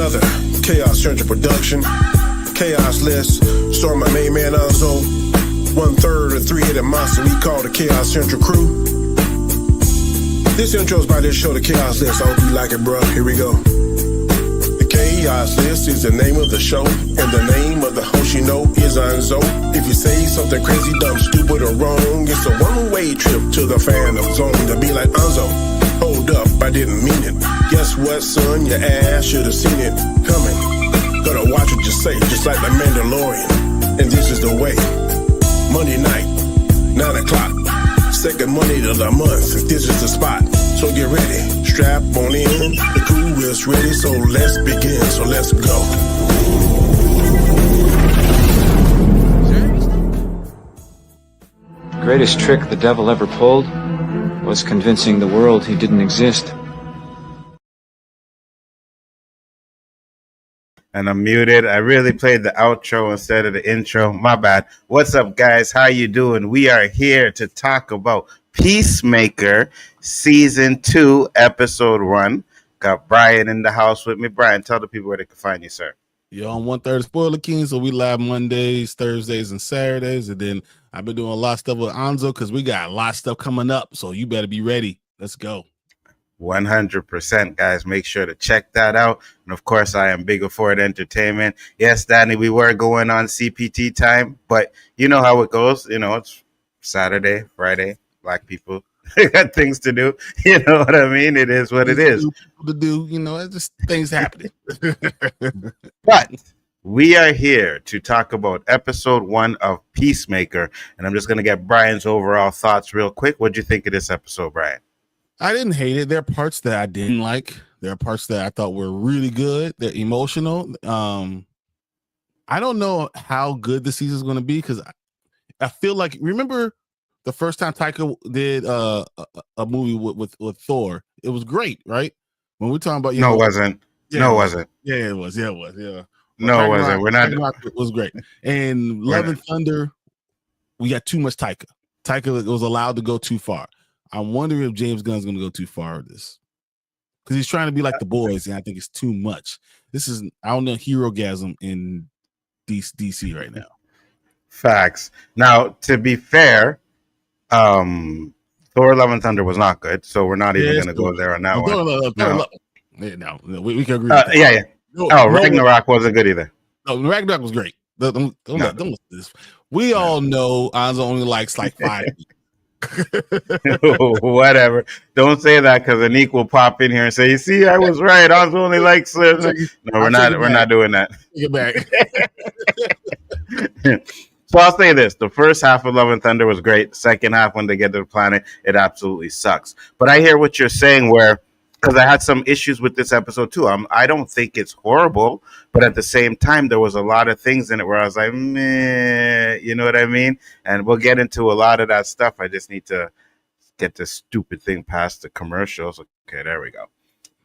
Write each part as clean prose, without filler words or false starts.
another Chaos Central production. Chaos List, starring my main man Nzo, 1/3 of three-headed monster we call the Chaos Central crew. This intro's by this show, the Chaos List. I hope you like it, bro. Here we go. The Chaos List is the name of the show, and the name of the host you know is Nzo. If you say something crazy, dumb, stupid, or wrong, it's a one-way trip to the Phantom Zone to be like Nzo. Hold up, I didn't mean it. Guess what, son? Your ass should have seen it coming. Gotta watch what you say, just like the Mandalorian. And this is the way. Monday night, 9 o'clock. Second Monday of the month. This is the spot. So get ready. Strap on in. The crew is ready, so let's begin. So let's go. The greatest trick the devil ever pulled was convincing the world he didn't exist. And I'm muted. I really played the outro instead of the intro. My bad. What's up, guys? How you doing? We are here to talk about Peacemaker Season 2, Episode 1. Got Brian in the house with me. Brian, tell the people where they can find you, sir. You're on 1/3 Spoiler King, so we live Mondays, Thursdays, and Saturdays. And then I've been doing a lot of stuff with Nzo because we got a lot of stuff coming up. So you better be ready. Let's go. 100%, guys. Make sure to check that out. And of course, I am Bigger Ford Entertainment. Yes, Danny, we were going on CPT time, but you know how it goes. You know, it's Saturday, Friday, black people got things to do. You know what I mean? It is what it is. To do, you know, it's just things happening. But we are here to talk about Episode 1 of Peacemaker. And I'm just going to get Brian's overall thoughts real quick. What'd you think of this episode, Brian? I didn't hate it. There are parts that I didn't like. There are parts that I thought were really good. They're emotional. I don't know how good the season is going to be because I feel like, remember the first time Taika did a movie with Thor? It was great, right? When we're talking about, it wasn't. Yeah, no, it wasn't. Yeah, it was. Yeah, it was. Yeah. No, it wasn't. We're not. It was great. And Love and Thunder, we got too much Taika. Taika was allowed to go too far. I'm wondering if James Gunn's going to go too far with this because he's trying to be like the boys, and I think it's too much. This is, I don't know, hero-gasm in DC right now. Facts. Now, to be fair, Thor: Love and Thunder was not good, so we're not even going to go there on that one. No, we can agree. Yeah. Ragnarok wasn't good either. No, Ragnarok was great. Don't listen to this. We all know Anzo only likes like 5. Whatever. Don't say that because Anik will pop in here and say, "You see, I was right. I was only like no, we're not. We're not doing that." Get back. So I'll say this: the first half of Love and Thunder was great. Second half, when they get to the planet, it absolutely sucks. But I hear what you're saying, where because I had some issues with this episode too. I don't think it's horrible, but at the same time, there was a lot of things in it where I was like, meh, you know what I mean? And we'll get into a lot of that stuff. I just need to get this stupid thing past the commercials. Okay, there we go.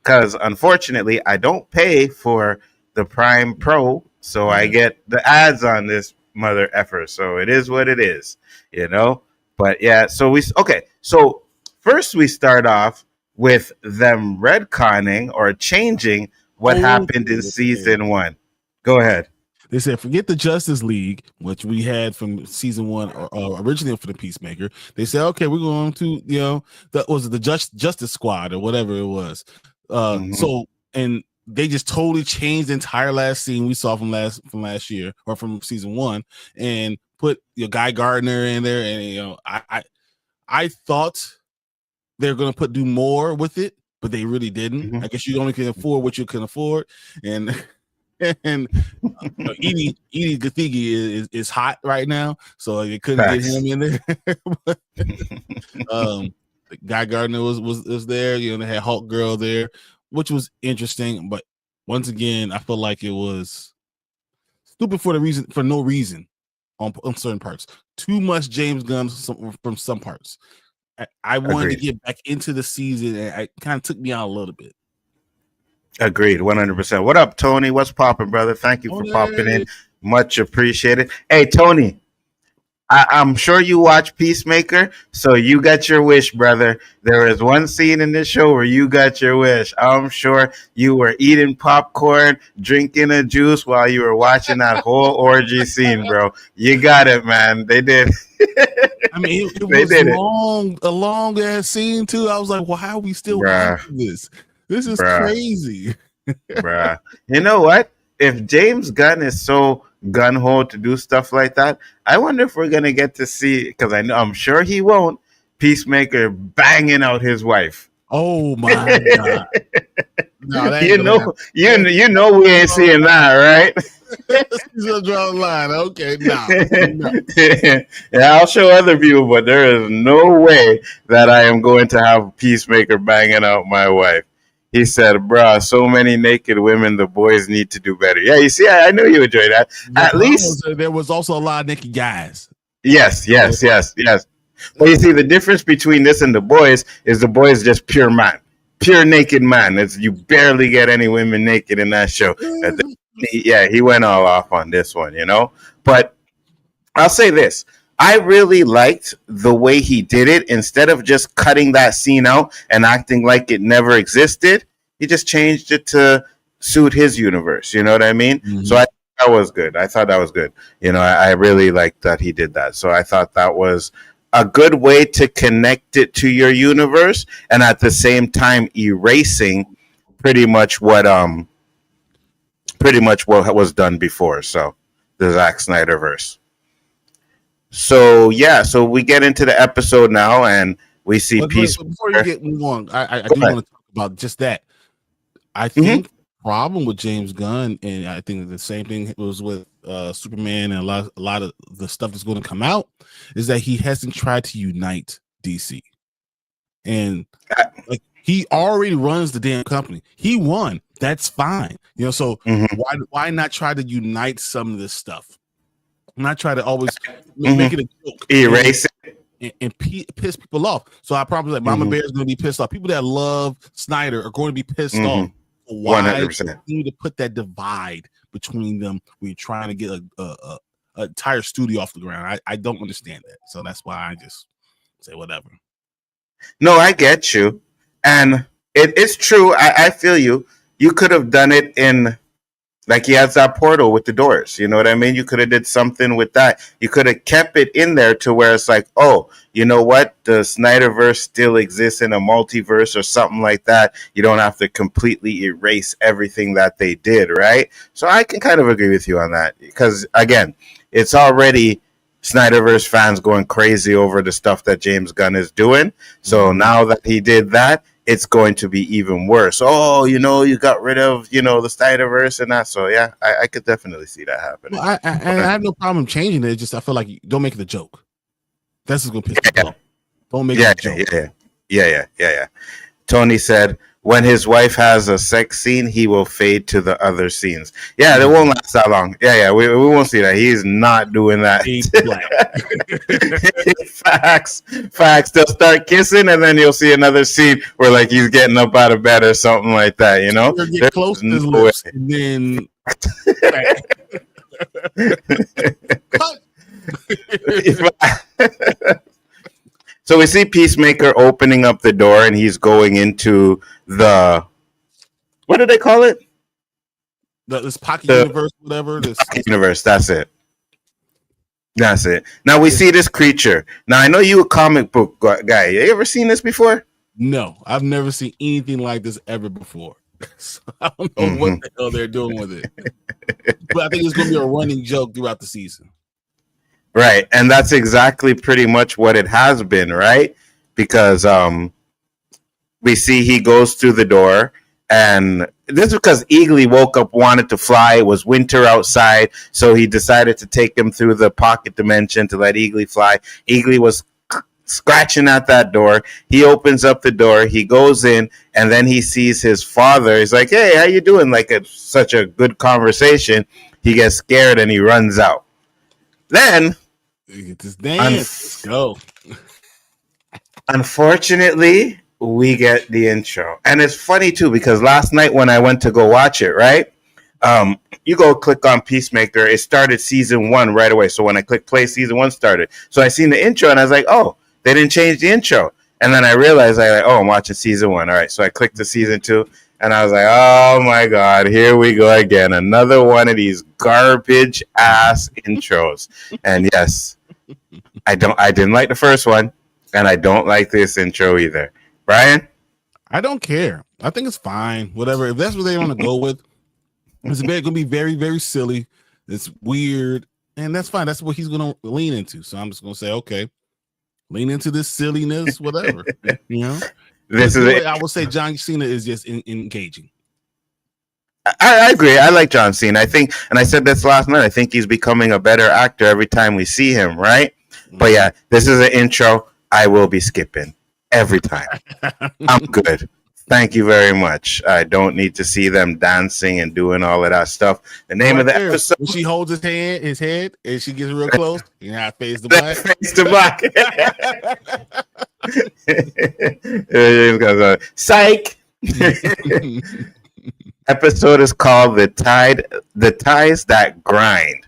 Because unfortunately, I don't pay for the Prime Pro, so I get the ads on this mother effer. So it is what it is, you know? But yeah, so first we start off with them retconning or changing what happened in season 1. Go ahead. They said, forget the Justice League, which we had from season 1 originally for the Peacemaker. They said, okay, we're going to, that was the Justice Squad or whatever it was. So, and they just totally changed the entire last scene we saw from last year or from season 1 and put Guy Gardner in there. And, I thought they're going to do more with it, but they really didn't. I guess you only can afford what you can afford. And Edie Gathigi is hot right now, so they couldn't get him in there. Guy Gardner was there. They had Hulk Girl there, which was interesting. But once again, I feel like it was stupid for no reason on certain parts. Too much James Gunn from some parts. I wanted to get back into the season, and it kind of took me out a little bit. Agreed, 100%. What up, Tony? What's popping, brother? Thank you for popping in. Much appreciated. Hey, Tony, I'm sure you watch Peacemaker, so you got your wish, brother. There is one scene in this show where you got your wish. I'm sure you were eating popcorn, drinking a juice while you were watching that whole orgy scene, bro. You got it, man. They did. I mean, it They was did it. a long ass scene too. I was like, "Why are we still Bruh. watching this? This is Bruh. crazy." Bruh. You know what? If James Gunn is so gun ho to do stuff like that, I wonder if we're gonna get to see, because I'm sure he won't, Peacemaker banging out his wife. Oh my god! No, that ain't You gonna know, happen. you know we ain't seeing that, right? He's gonna draw the line. Okay, no. Yeah, I'll show other people, but there is no way that I am going to have Peacemaker banging out my wife. He said, bruh, so many naked women, the boys need to do better. Yeah, you see, I knew you enjoyed that. At least there was also a lot of naked guys. Yes. But you see, the difference between this and the boys is the boys just pure man, pure naked man. It's, you barely get any women naked in that show. Yeah, he went all off on this one, you know. But I'll say this: I really liked the way he did it. Instead of just cutting that scene out and acting like it never existed, he just changed it to suit his universe. You know what I mean? Mm-hmm. So that was good. I thought that was good. You know, I really liked that he did that. So I thought that was a good way to connect it to your universe, and at the same time erasing pretty much what was done before. So the Zack Snyder verse. So yeah, so we get into the episode now, and we see Peace. Before you move on, I do want to talk about just that. I think the problem with James Gunn, and I think the same thing was with Superman and a lot of the stuff that's going to come out, is that he hasn't tried to unite DC, and like he already runs the damn company. He won. That's fine, you know. So why not try to unite some of this stuff? Not try to always make it a joke, erase it, and piss people off. So I probably like Mama Bear is going to be pissed off. People that love Snyder are going to be pissed off. Why 100%. You need to put that divide between them when you're trying to get a entire studio off the ground? I don't understand that. So that's why I just say whatever. No, I get you, and it's true. I feel you. You could have done it in, like, he has that portal with the doors. You know what I mean? You could have did something with that. You could have kept it in there to where it's like, oh, you know what? The Snyderverse still exists in a multiverse or something like that. You don't have to completely erase everything that they did, right? So I can kind of agree with you on that. Because, again, it's already Snyderverse fans going crazy over the stuff that James Gunn is doing. So now that he did that, it's going to be even worse. Oh, you know, you got rid of, you know, the Snyderverse and that. So yeah, I could definitely see that happening. Well, I have no problem changing it. Just I feel like don't make it a joke. That's just gonna piss people off. Don't make it a joke. Yeah. Tony said, when his wife has a sex scene, he will fade to the other scenes. Yeah, it won't last that long. Yeah, we won't see that. He's not doing that. Facts. They'll start kissing, and then you'll see another scene where, like, he's getting up out of bed or something like that. You know, get close to his lips, and then. So we see Peacemaker opening up the door, and he's going into the, what do they call it? This pocket universe, whatever. This universe. That's it. Now we see this creature. Now I know you a comic book guy. You ever seen this before? No, I've never seen anything like this ever before. So I don't know what the hell they're doing with it. But I think it's going to be a running joke throughout the season. Right, and that's exactly pretty much what it has been, right? Because we see he goes through the door, and this is because Eagly woke up, wanted to fly. It was winter outside, so he decided to take him through the pocket dimension to let Eagly fly. Eagly was scratching at that door. He opens up the door, he goes in, and then he sees his father. He's like, hey, how you doing? Like, such a good conversation. He gets scared and he runs out. Then get this dance. Go. Unfortunately, we get the intro. And it's funny too, because last night when I went to go watch it, right? You go click on Peacemaker. It started season 1 right away. So when I click play, season 1 started. So I seen the intro and I was like, oh, they didn't change the intro. And then I realized I'm watching season 1. All right, so I clicked to season 2, and I was like, oh my god, here we go again, another one of these garbage ass intros. And yes, I didn't like the first one, and I don't like this intro either. Brian, I don't care. I think it's fine. Whatever. If that's what they want to go with, it's going to be very, very silly. It's weird, and that's fine. That's what he's going to lean into. So I'm just going to say, okay, lean into this silliness, whatever. You know, I would say John Cena is just engaging. I agree. I like John Cena. I think, and I said this last night, I think he's becoming a better actor every time we see him, right? Mm-hmm. But yeah, this is an intro I will be skipping every time. I'm good. Thank you very much. I don't need to see them dancing and doing all of that stuff. The name of the episode. When she holds his head, and she gets real close, you know, face to black. Face to black. Psych. Episode is called The Ties That Grind.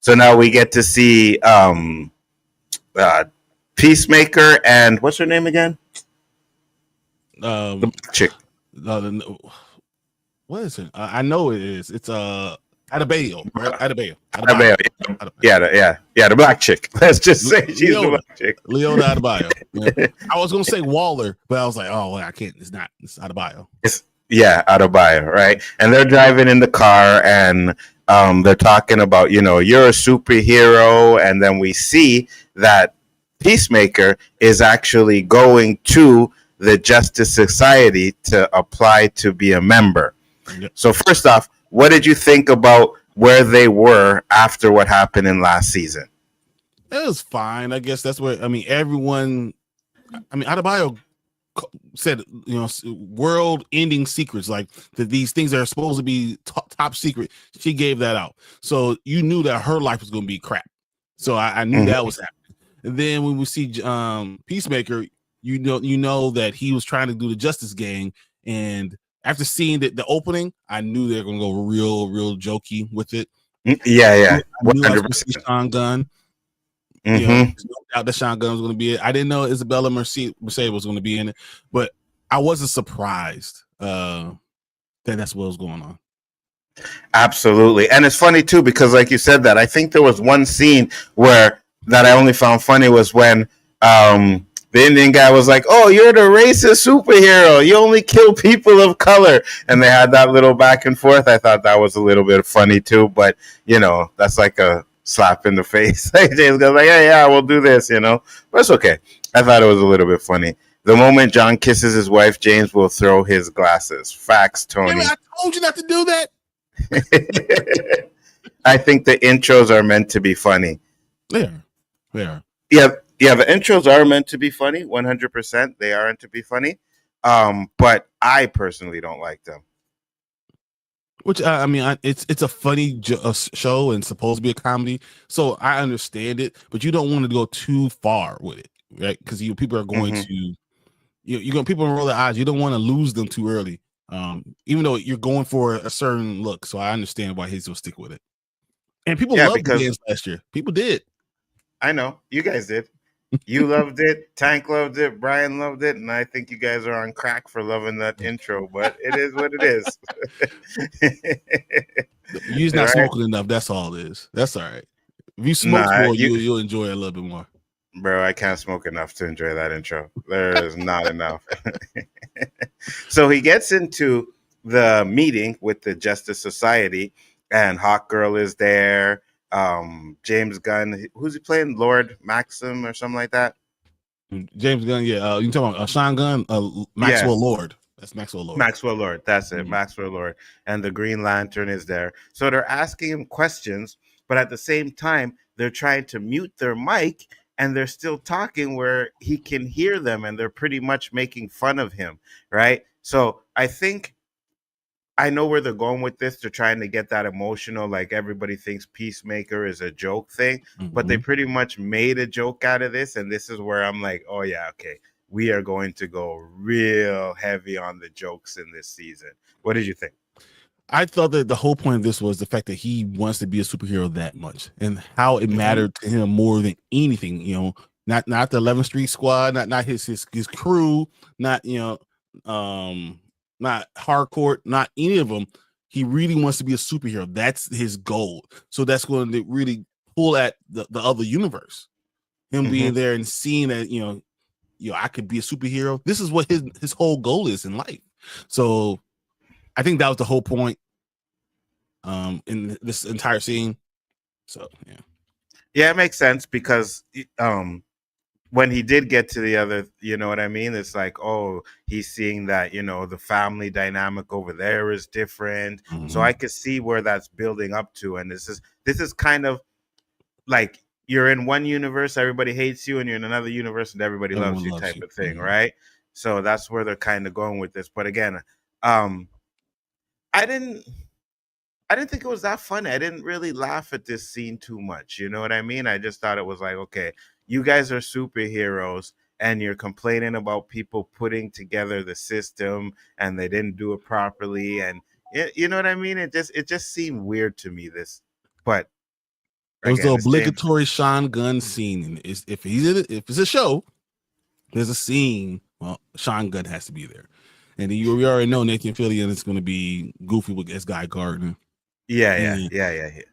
So now we get to see Peacemaker and what's her name again? The chick. What is it? I know it is. It's Adebayo. Right? Adebayo. Yeah. The black chick. Let's just say she's the black chick. Leona Adebayo. Yeah. I was gonna say Waller, but I was like, oh, I can't. It's not. It's Adebayo. Adebayo, right? And they're driving in the car, and they're talking about, you're a superhero, and then we see that Peacemaker is actually going to the Justice Society to apply to be a member. Yep. So first off, what did you think about where they were after what happened in last season? It was fine. I guess that's where, everyone, Adebayo said, world-ending secrets, like that these things are supposed to be top secret. She gave that out. So you knew that her life was going to be crap. So I knew that was happening. And then when we see Peacemaker, you know that he was trying to do the Justice Gang, and after seeing the opening, I knew they were going to go real jokey with it. Yeah, 100%. Sean Gunn. There's no doubt that Sean Gunn was going to be it. I didn't know Isabella Merced was going to be in it, but I wasn't surprised that that's what was going on. Absolutely. And it's funny too, because like you said that, I think there was one scene that I only found funny was when the Indian guy was like, oh, you're the racist superhero. You only kill people of color. And they had that little back and forth. I thought that was a little bit funny too. But, that's like a slap in the face. Like James goes like, yeah, we'll do this, But it's okay. I thought it was a little bit funny. The moment John kisses his wife, James will throw his glasses. Facts, Tony. Damn it, I told you not to do that. I think the intros are meant to be funny. They are. Yeah, the intros are meant to be funny, 100%. They are meant to be funny, but I personally don't like them. Which it's a funny show and supposed to be a comedy, so I understand it. But you don't want to go too far with it, right? Because people are going to, people roll their eyes. You don't want to lose them too early, even though you're going for a certain look. So I understand why he's gonna stick with it. And people loved the dance last year. People did. I know you guys did. You loved it. Tank loved it. Brian loved it. And I think you guys are on crack for loving that intro, but it is what it is. You're just not smoking enough. That's all it is. That's all right. If you smoke more, you'll enjoy it a little bit more. Bro, I can't smoke enough to enjoy that intro. There is not enough. So he gets into the meeting with the Justice Society, and Hawk Girl is there. James Gunn, who's he playing? Lord Maxim or something like that? James Gunn, yeah. You talking about Sean Gunn? Maxwell Lord. That's Maxwell Lord. Maxwell Lord, that's it. Maxwell Lord. And the Green Lantern is there. So they're asking him questions, but at the same time, they're trying to mute their mic, and they're still talking where he can hear them, and they're pretty much making fun of him, right? So I think I know where they're going with this. They're trying to get that emotional, like everybody thinks Peacemaker is a joke thing, but they pretty much made a joke out of this. And this is where I'm like, oh yeah, okay. We are going to go real heavy on the jokes in this season. What did you think? I thought that the whole point of this was the fact that he wants to be a superhero that much, and how it mattered to him more than anything. Not the 11th Street Squad, not his crew, not not Harcourt, not any of them. He really wants to be a superhero. That's his goal. So that's going to really pull at the other universe. Him being there and seeing that I could be a superhero. This is what his whole goal is in life. So I think that was the whole point in this entire scene. So it makes sense because when he did get to the other, you know what I mean? It's like, oh, he's seeing that, the family dynamic over there is different. So I could see where that's building up to. And this is kind of like you're in one universe, everybody hates you, and you're in another universe and everyone loves you type of thing, right? So that's where they're kind of going with this. But again, I didn't think it was that funny. I didn't really laugh at this scene too much. You know what I mean? I just thought it was like, okay, you guys are superheroes and you're complaining about people putting together the system and they didn't do it properly. And you know what I mean? It just seemed weird to me, this. But it was the obligatory Sean Gunn scene. If it's a show, there's a scene. Well, Sean Gunn has to be there, and we already know Nathan Fillion is going to be goofy as Guy Gardner. Yeah.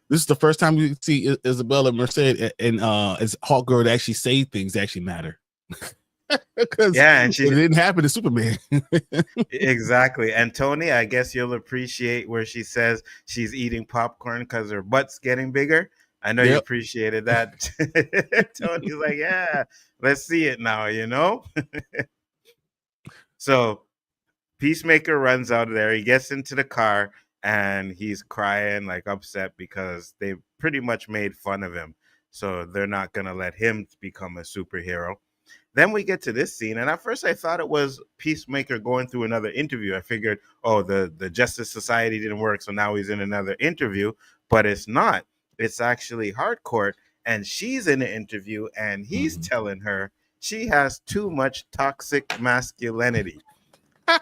This is the first time we see Isabella Merced and as Hawkgirl actually say things that actually matter. And it didn't happen to Superman. Exactly. And Tony, I guess you'll appreciate where she says she's eating popcorn because her butt's getting bigger. I know you appreciated that. Tony's like, yeah, let's see it now, So Peacemaker runs out of there. He gets into the car and he's crying, like upset because they pretty much made fun of him. So they're not going to let him become a superhero. Then we get to this scene, and at first I thought it was Peacemaker going through another interview. I figured, oh, the Justice Society didn't work, so now he's in another interview. But it's not. It's actually Harcourt, and she's in an interview, and he's telling her she has too much toxic masculinity.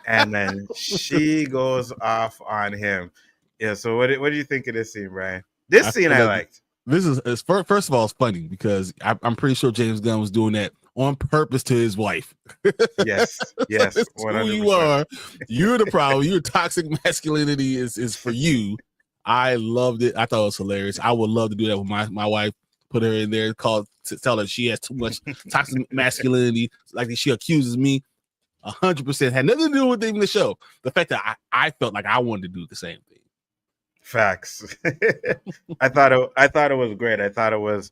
And then she goes off on him. Yeah, so what do you think of this scene, Brian? This scene I liked. This is first of all, it's funny because I'm pretty sure James Gunn was doing that on purpose to his wife. Yes. That's who you are. You're the problem. Your toxic masculinity is for you. I loved it. I thought it was hilarious. I would love to do that with my wife. Put her in there, tell her she has too much toxic masculinity, like she accuses me. 100% had nothing to do with even the show. The fact that I felt like I wanted to do the same thing. Facts. I thought it was great. I thought it was,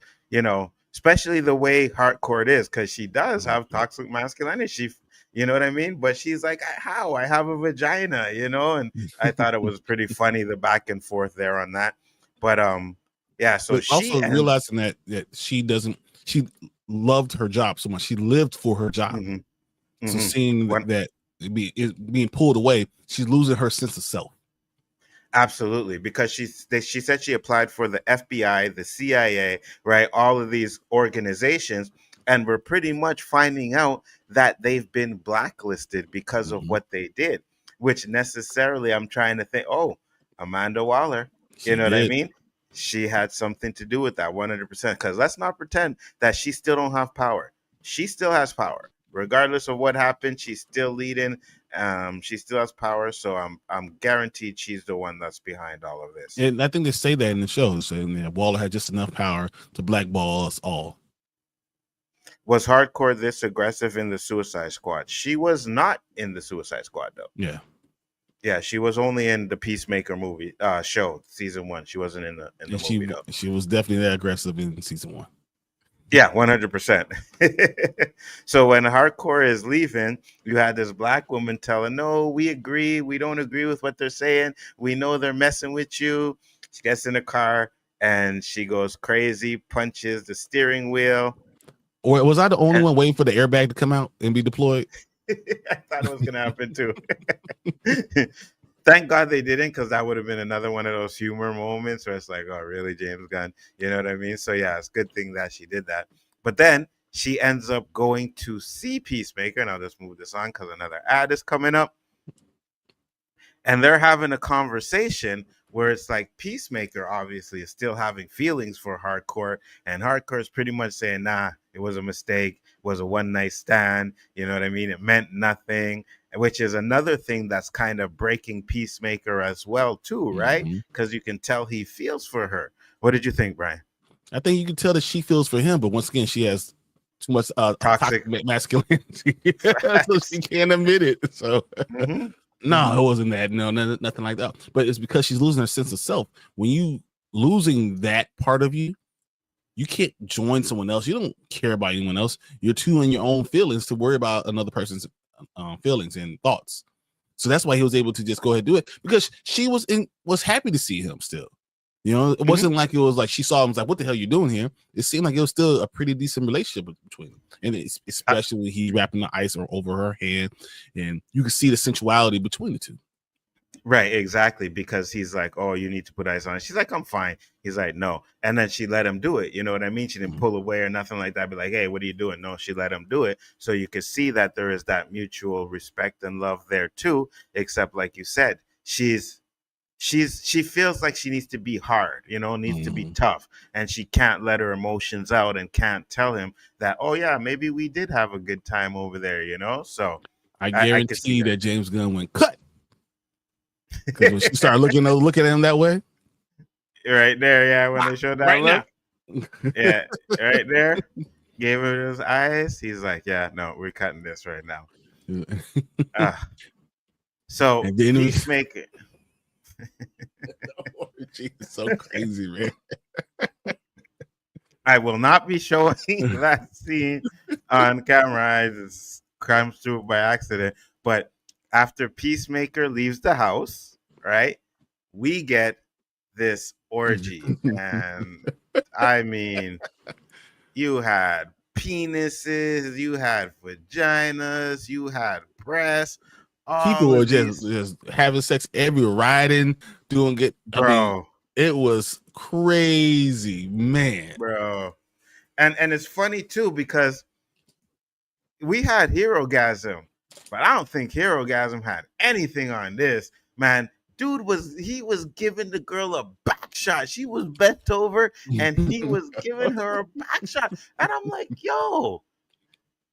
especially the way Harcourt is, because she does have toxic masculinity. She, you know what I mean? But she's like, how? I have a vagina, and I thought it was pretty funny, the back and forth there on that. But yeah, so but she also realizing that she loved her job so much. She lived for her job. So seeing that being pulled away, she's losing her sense of self. Absolutely, because she said she applied for the FBI, the CIA, right? All of these organizations, and we're pretty much finding out that they've been blacklisted because of what they did, which necessarily I'm trying to think, oh, Amanda Waller, you know what I mean? She had something to do with that 100%, because let's not pretend that she still don't have power. She still has power. Regardless of what happened, she's still leading. She still has power, so I'm guaranteed she's the one that's behind all of this. And I think they say that in the show, saying that Waller had just enough power to blackball us all. Was Harcourt this aggressive in the Suicide Squad? She was not in the Suicide Squad, though. Yeah, she was only in the Peacemaker movie show, season 1. She wasn't in the movie, though. She was definitely that aggressive in season 1. Yeah, 100%. So when Harcourt is leaving, you had this black woman telling, no, we agree. We don't agree with what they're saying. We know they're messing with you. She gets in the car and she goes crazy, punches the steering wheel. Or was I the only one waiting for the airbag to come out and be deployed? I thought it was going to happen too. Thank God they didn't, because that would have been another one of those humor moments where it's like, oh, really, James Gunn? You know what I mean? So, yeah, it's a good thing that she did that. But then she ends up going to see Peacemaker. And I'll just move this on because another ad is coming up. And they're having a conversation where it's like Peacemaker obviously is still having feelings for Harcourt, and Harcourt's pretty much saying, nah, it was a mistake, it was a one night stand, you know what I mean? It meant nothing, which is another thing that's kind of breaking Peacemaker as well, too, right? Because you can tell he feels for her. What did you think, Brian? I think you can tell that she feels for him, but once again, she has too much toxic masculinity, so she can't admit it. So no, it wasn't that. No, nothing like that. But it's because she's losing her sense of self. When you losing that part of you, you can't join someone else. You don't care about anyone else. You're too in your own feelings to worry about another person's feelings and thoughts. So that's why he was able to just go ahead and do it, because she was happy to see him still. You know, it wasn't like it was like she saw him, was like, what the hell are you doing here? It seemed like it was still a pretty decent relationship between them. And especially when he wrapping the ice over her hand, and you can see the sensuality between the two. Right, exactly. Because he's like, oh, you need to put ice on it. She's like, I'm fine. He's like, no. And then she let him do it. You know what I mean? She didn't pull away or nothing like that. Be like, hey, what are you doing? No, she let him do it. So you can see that there is that mutual respect and love there too. Except like you said, she feels like she needs to be hard, you know, needs to be tough, and she can't let her emotions out and can't tell him that, oh yeah, maybe we did have a good time over there, you know. So I guarantee that James Gunn went cut, because when she started looking at him that way, right there, yeah, when they showed that right look, yeah, right there, gave her those eyes. He's like, yeah, no, we're cutting this right now. So Peacemaker. It's so crazy, man. I will not be showing that scene on camera. It just comes through by accident. But after Peacemaker leaves the house, right, we get this orgy. And I mean, you had penises, you had vaginas, you had breasts. People were just having sex everywhere, riding, doing good. Bro. I mean, it was crazy, man. Bro. And it's funny too, because we had Herogasm, but I don't think Herogasm had anything on this. Man, dude was giving the girl a back shot. She was bent over and he was giving her a back shot. And I'm like, yo,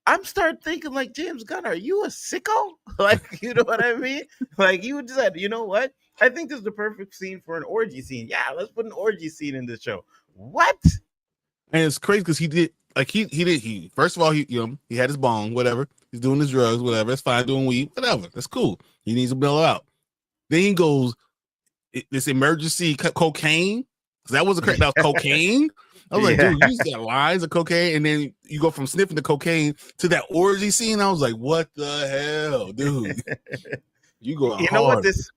I'm starting thinking like, James Gunn, are you a sicko? Like, you know what I mean? Like, you said, you know what? I think this is the perfect scene for an orgy scene. Yeah, let's put an orgy scene in this show. What? And it's crazy because he first of all, he had his bong, whatever. He's doing his drugs, whatever. It's fine, doing weed, whatever. That's cool. He needs to mellow out. Then he goes, this emergency cocaine. That was cocaine. I was like, dude, you just got lines of cocaine, and then you go from sniffing the cocaine to that orgy scene. I was like, what the hell, dude? You go hard. Know what this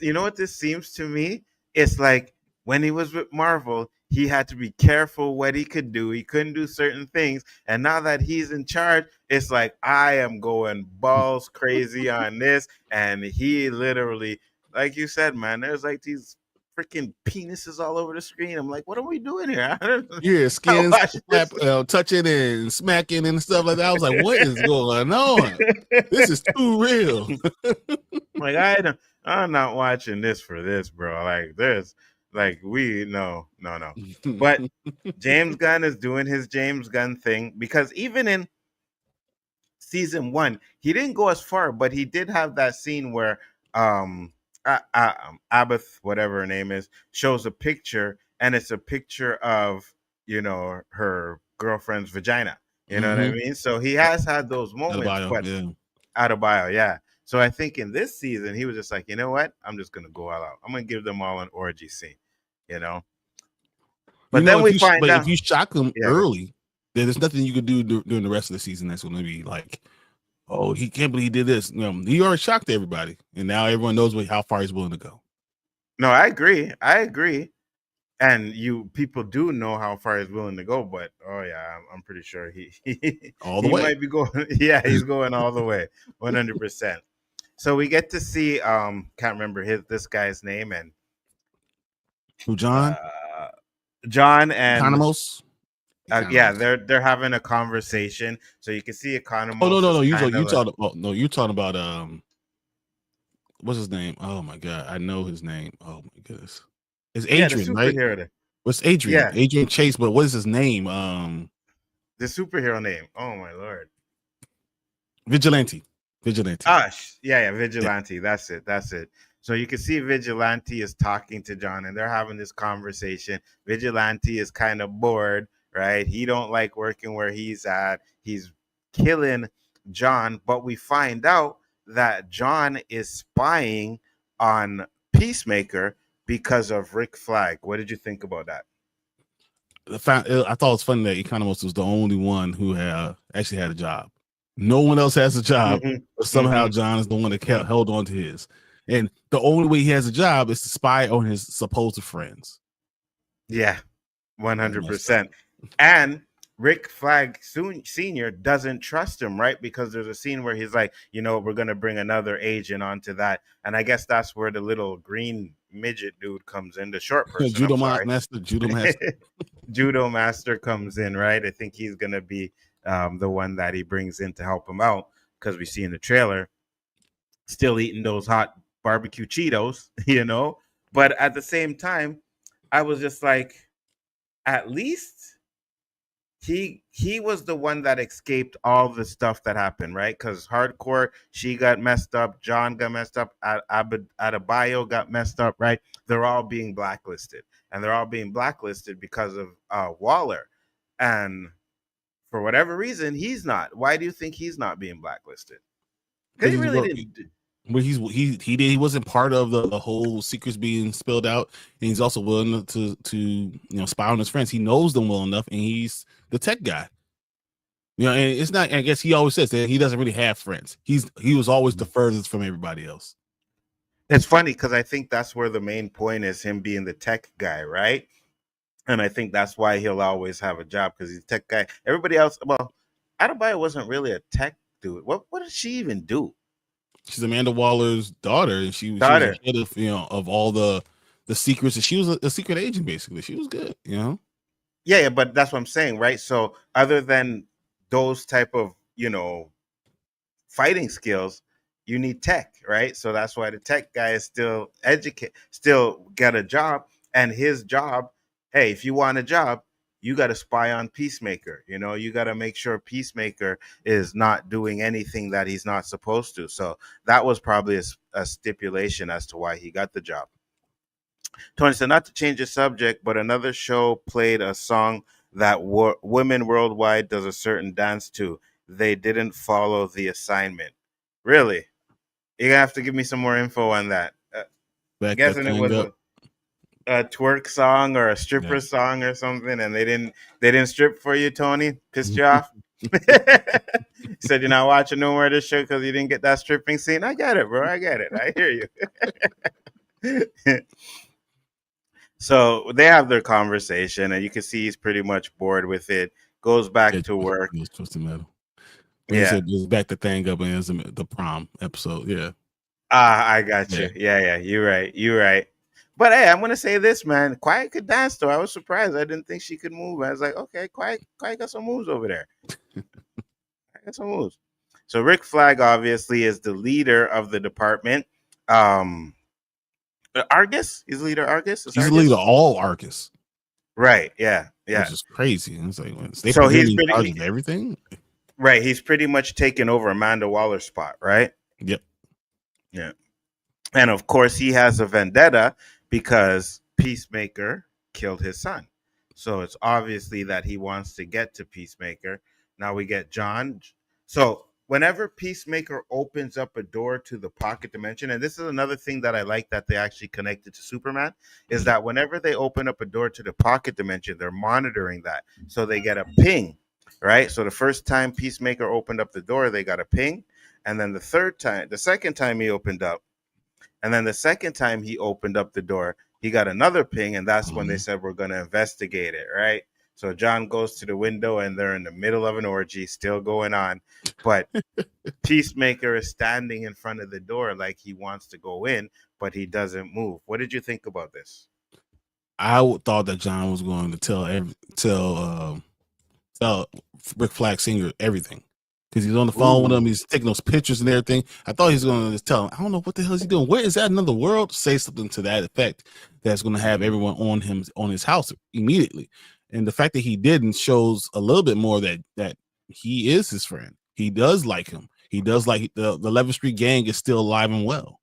you know what this seems to me? It's like when he was with Marvel, he had to be careful what he could do. He couldn't do certain things. And now that he's in charge, it's like, I am going balls crazy on this. And he literally, like you said, man, there's like these freaking penises all over the screen. I'm like, what are we doing here? Yeah, skins, touching and smacking and stuff like that. I was like, what is going on? This is too real. Like, I'm not watching this for this, bro. Like, there's like no. But James Gunn is doing his James Gunn thing, because even in season 1, he didn't go as far, but he did have that scene where Abath, whatever her name is, shows a picture, and it's a picture of, you know, her girlfriend's vagina. You know what I mean? So he has had those moments. Adebayo, yeah. So I think in this season, he was just like, you know what? I'm just going to go all out. I'm going to give them all an orgy scene, you know? But then we find out. If you shock them early, then there's nothing you could do during the rest of the season that's going to be like, oh, he can't believe he did this. You know, he already shocked everybody, and now everyone knows how far he's willing to go. No, I agree. And people do know how far he's willing to go, but I'm pretty sure he all the way might be going. Yeah, he's going all the way, 100%. So we get to see can't remember this guy's name, and who, John and Economos. Yeah, they're having a conversation, so you can see Economos. Oh no, you're talking about what's his name? Oh my god, I know his name. Oh my goodness, it's Yeah, the Adrian, right? superhero. There. What's Adrian? Yeah, Adrian Chase, but what is his name? the superhero name. Oh my lord. Vigilante. Yeah, Vigilante. That's it. So you can see Vigilante is talking to John, and they're having this conversation. Vigilante is kind of bored, right? He don't like working where he's at. He's killing John, but we find out that John is spying on Peacemaker because of Rick Flag. What did you think about that? I thought it was funny that Economos was the only one who actually had a job. No one else has a job, but somehow John is the one that held on to his. And the only way he has a job is to spy on his supposed friends. Yeah, 100%. And Rick Flag Sr. doesn't trust him, right? Because there's a scene where he's like, we're going to bring another agent onto that. And I guess that's where the little green midget dude comes in, the short person. Judo master. Judo master comes in, right? I think he's going to be the one that he brings in to help him out, because we see in the trailer still eating those hot barbecue Cheetos, But at the same time, I was just like, at least he was the one that escaped all the stuff that happened, right? Because Harcourt, she got messed up, John got messed up, Adebayo got messed up, right? They're all being blacklisted, and they're all being blacklisted because of Waller. And for whatever reason, he's not. Why do you think he's not being blacklisted? Because he really didn't. But he wasn't part of the whole secrets being spilled out, and he's also willing to spy on his friends. He knows them well enough, and he's the tech guy. And it's not. I guess he always says that he doesn't really have friends. He was always the furthest from everybody else. It's funny because I think that's where the main point is, him being the tech guy, right? And I think that's why he'll always have a job, because he's a tech guy. Everybody else, well, Adebayo wasn't really a tech dude. What did she even do? She's Amanda Waller's daughter, and she was head of of all the secrets, and she was a secret agent basically. She was good, Yeah, but that's what I'm saying, right? So other than those type of fighting skills, you need tech, right? So that's why the tech guy is still get a job, and his job. Hey, if you want a job, you got to spy on Peacemaker. You got to make sure Peacemaker is not doing anything that he's not supposed to. So that was probably a stipulation as to why he got the job. Tony said, not to change the subject, but another show played a song that women worldwide does a certain dance to. They didn't follow the assignment. Really? You're going to have to give me some more info on that. I'm guessing it was a twerk song or a stripper song or something, and they didn't strip for you, Tony. Pissed you off. Said you're not watching no more of this show because you didn't get that stripping scene. I get it, bro. I get it. I hear you. So they have their conversation, and you can see he's pretty much bored with it. Goes back to work. He said it was back to thing up in the prom episode. Yeah. I got you. Yeah. You're right. But hey, I'm gonna say this, man. Quiet could dance though. I was surprised. I didn't think she could move. I was like, okay, Quiet got some moves over there. I got some moves. So Rick Flag obviously is the leader of the department. Argus? He's leader Argus? He's the leader of all Argus. Right, yeah. Which is crazy. It's like, so he's pretty charge of everything. Right. He's pretty much taken over Amanda Waller's spot, right? Yep. Yeah. And of course he has a vendetta because Peacemaker killed his son. So it's obviously that he wants to get to Peacemaker. Now we get John. So whenever Peacemaker opens up a door to the pocket dimension, and this is another thing that I like that they actually connected to Superman, is that whenever they open up a door to the pocket dimension, they're monitoring that. So they get a ping, right? So the first time Peacemaker opened up the door, they got a ping. And then the second time he opened up, and then the second time he opened up the door, he got another ping, and that's when they said, we're going to investigate it, right? So John goes to the window, and they're in the middle of an orgy still going on. But Peacemaker is standing in front of the door like he wants to go in, but he doesn't move. What did you think about this? I thought that John was going to tell Rick Flag Sr. everything. because he's on the phone with him. He's taking those pictures and everything. I thought he was going to just tell him, I don't know what the hell is he doing. Where is that another world? Say something to that effect that's going to have everyone on him on his house immediately. And the fact that he didn't shows a little bit more that he is his friend. He does like him. He does like the 11th Street gang is still alive and well.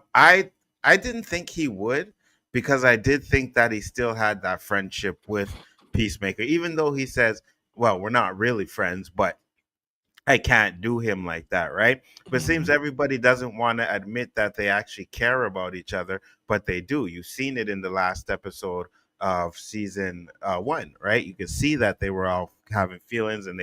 I didn't think he would, because I did think that he still had that friendship with Peacemaker, even though he says, well, we're not really friends, but I can't do him like that, right? But it seems everybody doesn't want to admit that they actually care about each other, but they do. You've seen it in the last episode of season 1, right? You can see that they were all having feelings, and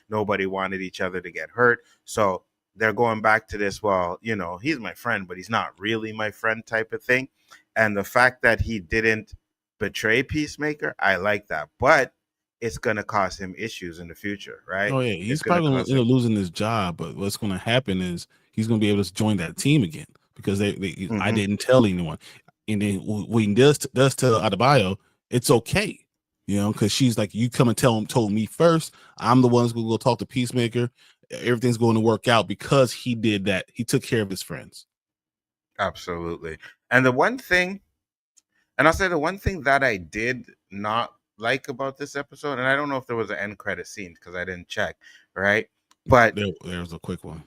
nobody wanted each other to get hurt. So they're going back to this, well, he's my friend, but he's not really my friend type of thing. And the fact that he didn't betray Peacemaker, I like that. But it's going to cause him issues in the future, right? Oh, yeah. He's probably going to end up losing his job. But what's going to happen is he's going to be able to join that team again, because I didn't tell anyone. And then when he does tell Adebayo, it's okay, because she's like, you come and told me first. I'm the one who's going to go talk to Peacemaker. Everything's going to work out because he did that. He took care of his friends. Absolutely. And I'll say the one thing that I did not like about this episode, and I don't know if there was an end credit scene because I didn't check, right? But there was a quick one.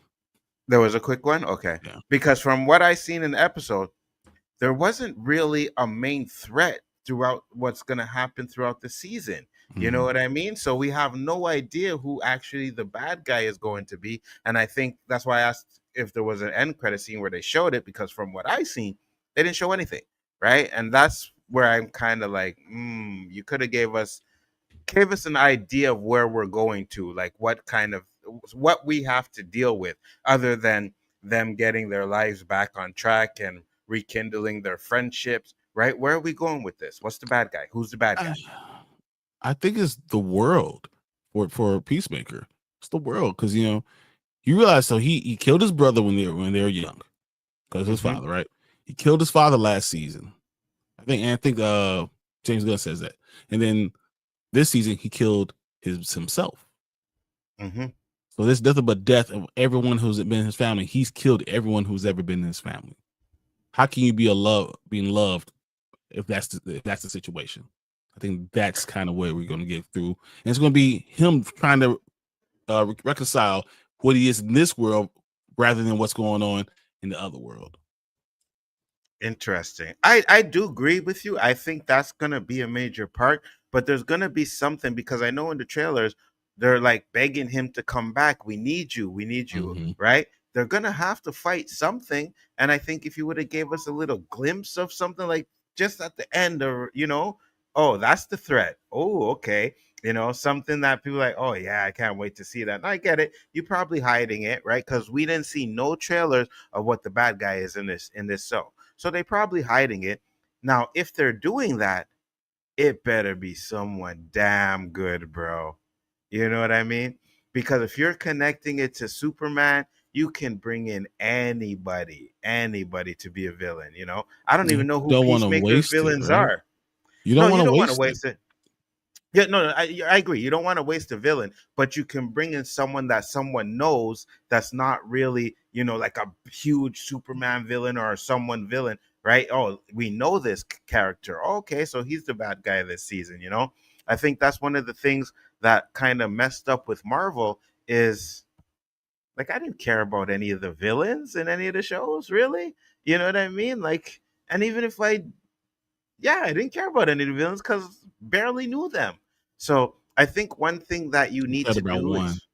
There was a quick one? Okay. Yeah. Because from what I seen in the episode, there wasn't really a main threat throughout what's going to happen throughout the season. You know what I mean? So we have no idea who actually the bad guy is going to be. And I think that's why I asked if there was an end credit scene where they showed it, because from what I seen, they didn't show anything, right? And that's where I'm kind of like, you could have gave us an idea of where we're going to, like what we have to deal with, other than them getting their lives back on track and rekindling their friendships, right? Where are we going with this? What's the bad guy? Who's the bad guy? I think it's the world for Peacemaker. It's the world, because you realize, so he killed his brother when they were young, because his father, right? He killed his father last season. I think James Gunn says that, and then this season he killed himself. So there's nothing but death of everyone who's been in his family. He's killed everyone who's ever been in his family. How can you be being loved if that's the situation? I think that's kind of where we're going to get through. And it's going to be him trying to reconcile what he is in this world rather than what's going on in the other world. Interesting. I do agree with you. I think that's going to be a major part, but there's going to be something, because I know in the trailers, they're like begging him to come back. We need you, right? They're going to have to fight something. And I think if you would have gave us a little glimpse of something, like just at the end, or, oh, that's the threat. Oh, okay. Something that people are like, oh yeah, I can't wait to see that. And I get it. You're probably hiding it, right? Because we didn't see no trailers of what the bad guy is in this show. So they're probably hiding it. Now, if they're doing that, it better be someone damn good, bro. You know what I mean? Because if you're connecting it to Superman, you can bring in anybody to be a villain. I don't even know who Peacemaker's villains are. You don't want to waste it. Yeah, no, I agree. You don't want to waste a villain, but you can bring in someone that someone knows that's not really, like a huge Superman villain or someone villain, right? Oh, we know this character. Okay, so he's the bad guy this season, I think that's one of the things that kind of messed up with Marvel is, like, I didn't care about any of the villains in any of the shows, really. You know what I mean? Like, and even if I didn't care about any of the villains because barely knew them. So I think one thing that you need to do is,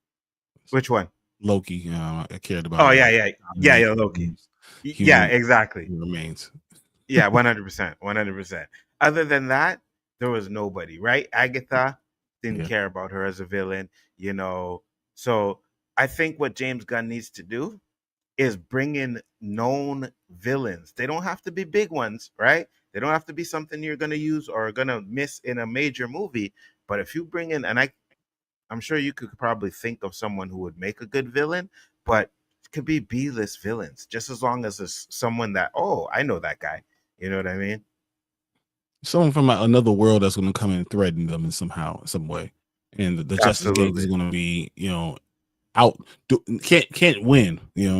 which one? Loki. I cared about. Oh yeah, Loki. Yeah, exactly. He remains. Yeah, 100%. Other than that, there was nobody, right? Agatha didn't care about her as a villain, So I think what James Gunn needs to do is bring in known villains. They don't have to be big ones, right? They don't have to be something you're going to use or going to miss in a major movie. But if you bring in, and I'm sure you could probably think of someone who would make a good villain, but it could be B-list villains, just as long as it's someone that, oh, I know that guy. You know what I mean? Someone from another world that's going to come and threaten them in some way. and the Justice Gang is Absolutely. going to be, out. Can't win.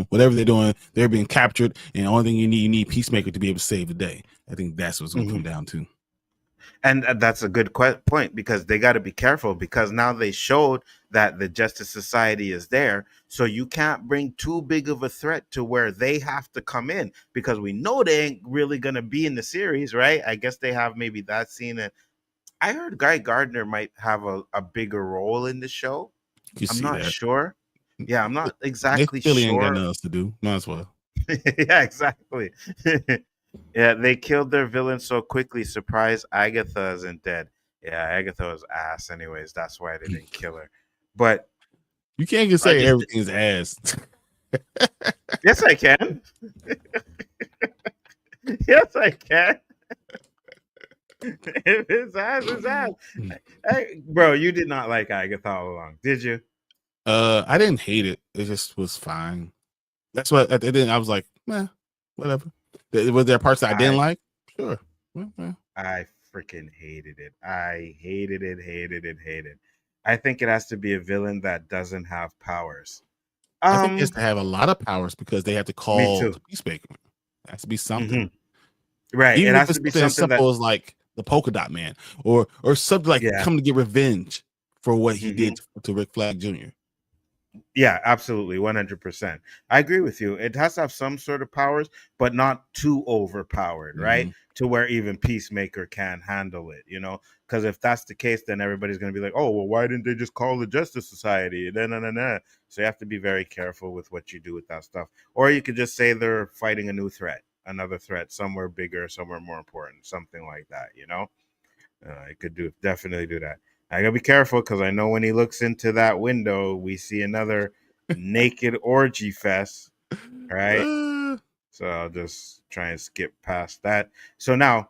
Whatever they're doing, they're being captured, and the only thing you need Peacemaker to be able to save the day. I think that's what's going to come down to. And that's a good point, because they got to be careful, because now they showed that the Justice Society is there. So you can't bring too big of a threat to where they have to come in, because we know they ain't really going to be in the series, right? I guess they have maybe that scene. And I heard Guy Gardner might have a bigger role in the show. I'm not sure. Yeah, I'm not exactly they really sure. Ain't got nothing else to do. Might as well. Yeah, exactly. Yeah, they killed their villain so quickly. Surprise, Agatha isn't dead. Yeah, Agatha was ass anyways. That's why they didn't kill her. But you can't just say everything's ass. Yes, I can. Yes, I can. If it's ass, it's ass. Hey, bro, you did not like Agatha all along, did you? I didn't hate it. It just was fine. That's what at the end I was like, whatever. Was there parts that I didn't like? Sure. I freaking hated it. I hated it. I think it has to be a villain that doesn't have powers. I think it has to have a lot of powers, because they have to call the Peacemaker. It has to be something. Right. Even it if has it's to be something something as simple as like the Polka Dot Man, or something like come to get revenge for what he did to Rick Flag Jr. Yeah, absolutely. 100%. I agree with you. It has to have some sort of powers, but not too overpowered, right? To where even Peacemaker can handle it, because if that's the case, then everybody's going to be like, oh, well, why didn't they just call the Justice Society? So you have to be very careful with what you do with that stuff. Or you could just say they're fighting a new threat, another threat, somewhere bigger, somewhere more important, something like that, I could definitely do that. I gotta be careful, because I know when he looks into that window, we see another naked orgy fest, right? So I'll just try and skip past that. So now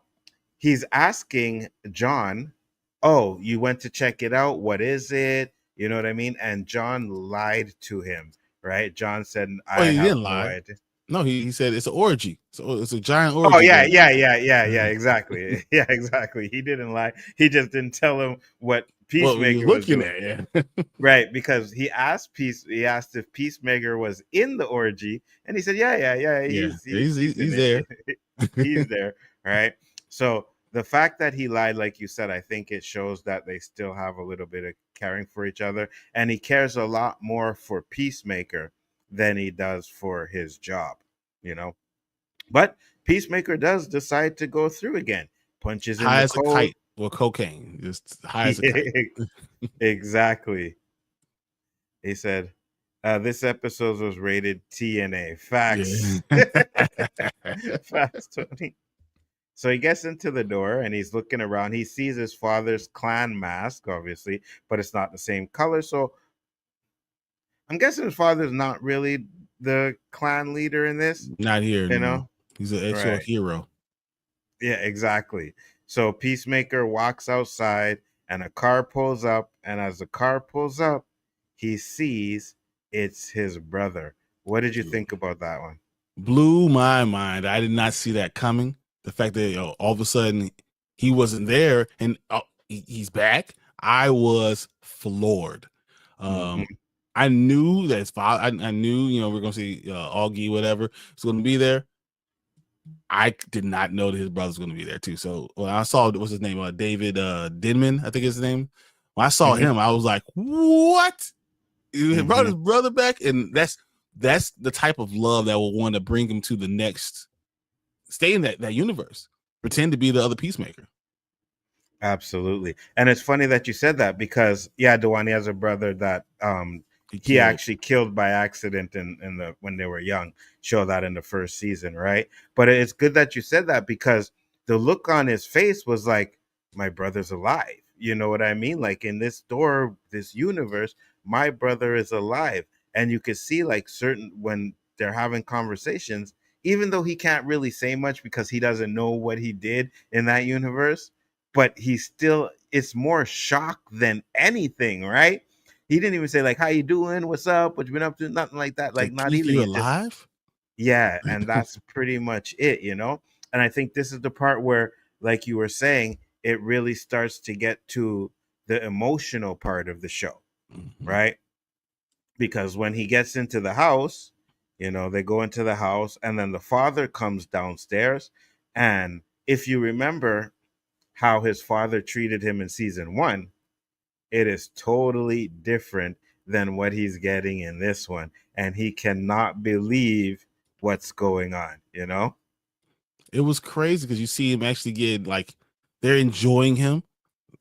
he's asking John, oh, you went to check it out? What is it? You know what I mean? And John lied to him, right? John said, I have no idea. No, he said it's an orgy. So it's a giant orgy. Oh yeah, exactly. Yeah, exactly. He didn't lie. He just didn't tell him what Peacemaker was doing. Right, because he asked if Peacemaker was in the orgy, and he said, yeah, he's there. He's there, right? So the fact that he lied, like you said, I think it shows that they still have a little bit of caring for each other, and he cares a lot more for Peacemaker than he does for his job, But Peacemaker does decide to go through again. Punches in the cold. A kite or cocaine. Just high as a kite. Exactly. He said, this episode was rated TNA. Facts. Yeah. Facts, Tony. So he gets into the door and he's looking around. He sees his father's clan mask, obviously, but it's not the same color. So I'm guessing his father's not really the clan leader in this. Not here, He's an actual hero. Yeah, exactly. So Peacemaker walks outside and a car pulls up. And as the car pulls up, he sees it's his brother. What did you think about that one? Blew my mind. I did not see that coming. The fact that all of a sudden he wasn't there and he's back. I was floored. I knew that his father, I knew, we're going to see Augie, whatever, is going to be there. I did not know that his brother's going to be there too. So when I saw, what's his name? David Denman, I think is his name. When I saw him, I was like, what? He brought his brother back. And that's the type of love that will want to bring him to the next, stay in that universe, pretend to be the other Peacemaker. Absolutely. And it's funny that you said that, because Dewani has a brother that he actually killed by accident in the when they were young. Show that in the first season, right? But it's good that you said that, because the look on his face was like, my brother's alive. You know what I mean? Like, in this universe, my brother is alive. And you could see, like, when they're having conversations, even though he can't really say much because he doesn't know what he did in that universe, but it's more shock than anything, right? He didn't even say, like, how you doing? What's up? What you been up to? Nothing like that. Like, not even. You alive? Yeah, and that's pretty much it, And I think this is the part where, like you were saying, it really starts to get to the emotional part of the show, Mhm. right? Because when he gets into the house, they go into the house, and then the father comes downstairs. And if you remember how his father treated him in season 1, it is totally different than what he's getting in this one. And he cannot believe what's going on. It was crazy because you see him actually get like they're enjoying him,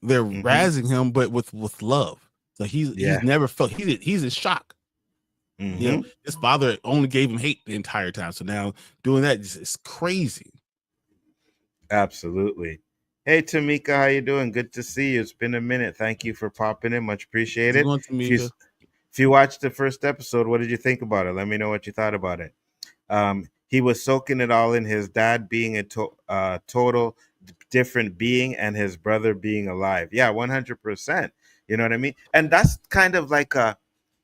they're Hmm. razzing him, but with love. So he's Yeah. never felt he's in shock. Hmm. His father only gave him hate the entire time. So now doing that is crazy. Absolutely. Hey, Tamika, how you doing? Good to see you. It's been a minute. Thank you for popping in. Much How's it appreciated. going, If you Tamika? if you watched the first episode, what did you think about it? Let me know what you thought about it. He was soaking it all in, his dad being a total different being and his brother being alive. Yeah, 100%. You know what I mean? And that's kind of like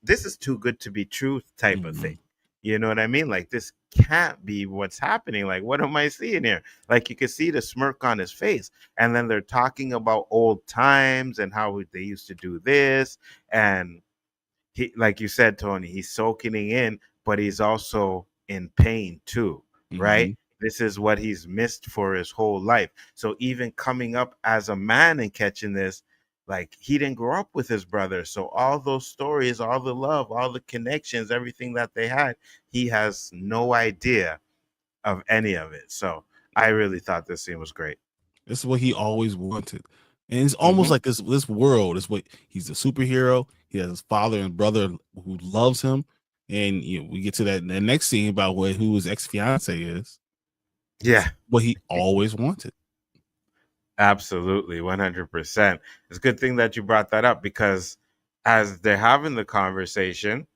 this is too good to be true type of Mhm. thing. You know what I mean? Like, this can't be what's happening. Like, what am I seeing here? Like, you can see the smirk on his face. And then they're talking about old times and how they used to do this. And he, like you said, Tony, he's soaking it in, but he's also in pain too, right? Mhm. This is what he's missed for his whole life. So even coming up as a man and catching this, like, he didn't grow up with his brother. So all those stories, all the love, all the connections, everything that they had, he has no idea of any of it. So I really thought this scene was great. This is what he always wanted. And it's almost Hmm. like this world is what he's a superhero. He has his father and brother who loves him. And we get to that the next scene about who his ex-fiance is. It's Yeah. what he always wanted. Absolutely, 100%. It's a good thing that you brought that up, because as they're having the conversation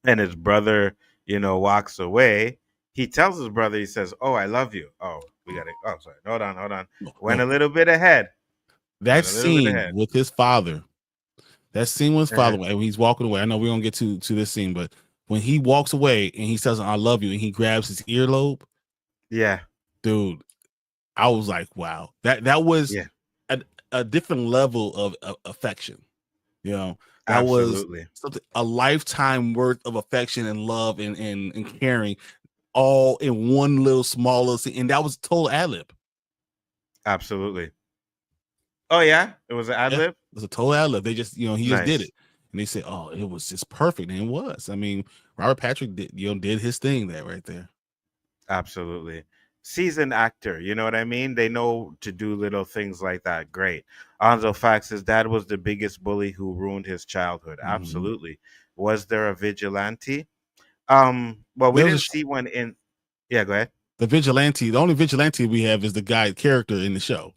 and his brother, walks away, he tells his brother, he says, "Oh, I love you." Oh, we got it. Oh, sorry. Hold on, hold on. No, Went no. a little bit ahead. That Went a little bit scene ahead. with his father, that scene with his Uh-huh. father, when he's walking away. I know we're gonna get to this scene, but when he walks away and he says, "I love you," and he grabs his earlobe, Yeah, dude, I was like, wow, that was yeah, a different level of affection. That was absolutely. something, a lifetime worth of affection and love and caring, all in one little small little scene, and that was total ad lib. Absolutely. Oh, yeah, it was an ad Yeah, it lib. was a total ad lib. They just, he just did Nice. it, and they said, "Oh, it was just perfect," and it was. I mean, Robert Patrick did his thing there right there. Absolutely. Seasoned actor, you know what I mean? They know to do little things like that. Great. Anzo Fax, his dad was the biggest bully who ruined his childhood. Mhm. Absolutely. Was there a vigilante? Well, we There was didn't see one in. Yeah, go ahead. the vigilante. The only vigilante we have is the guy character in the show.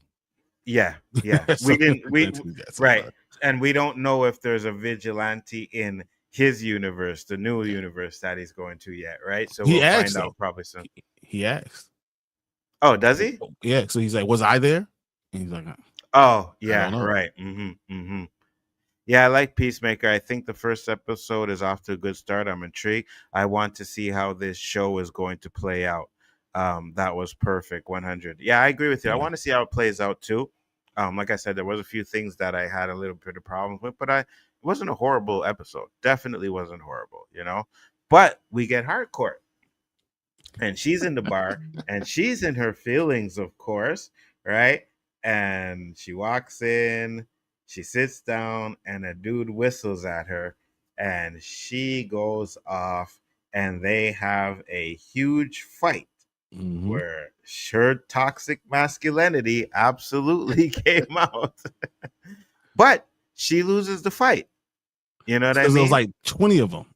Yeah, yeah. So We didn't vigilante we got so right. far. And we don't know if there's a vigilante in his universe, the new universe that he's going to yet, right? So He we'll asked find though. out probably soon. He asked. Oh, does he? Yeah. So he's like, "Was I there?" And he's like, Oh, "I don't yeah, know." right. Mm-hmm. Mm-hmm. Yeah, I like Peacemaker. I think the first episode is off to a good start. I'm intrigued. I want to see how this show is going to play out. That was perfect, 100. Yeah, I agree with you. I Yeah. want to see how it plays out too. Like I said, there was a few things that I had a little bit of problems with, but it wasn't a horrible episode. Definitely wasn't horrible. But we get Harcourt, and she's in the bar, and she's in her feelings, of course, right? And she walks in, she sits down, and a dude whistles at her, and she goes off, and they have a huge fight Mm-hmm. where her toxic masculinity absolutely came out. But she loses the fight. You know what I Because there was mean? like 20 of them,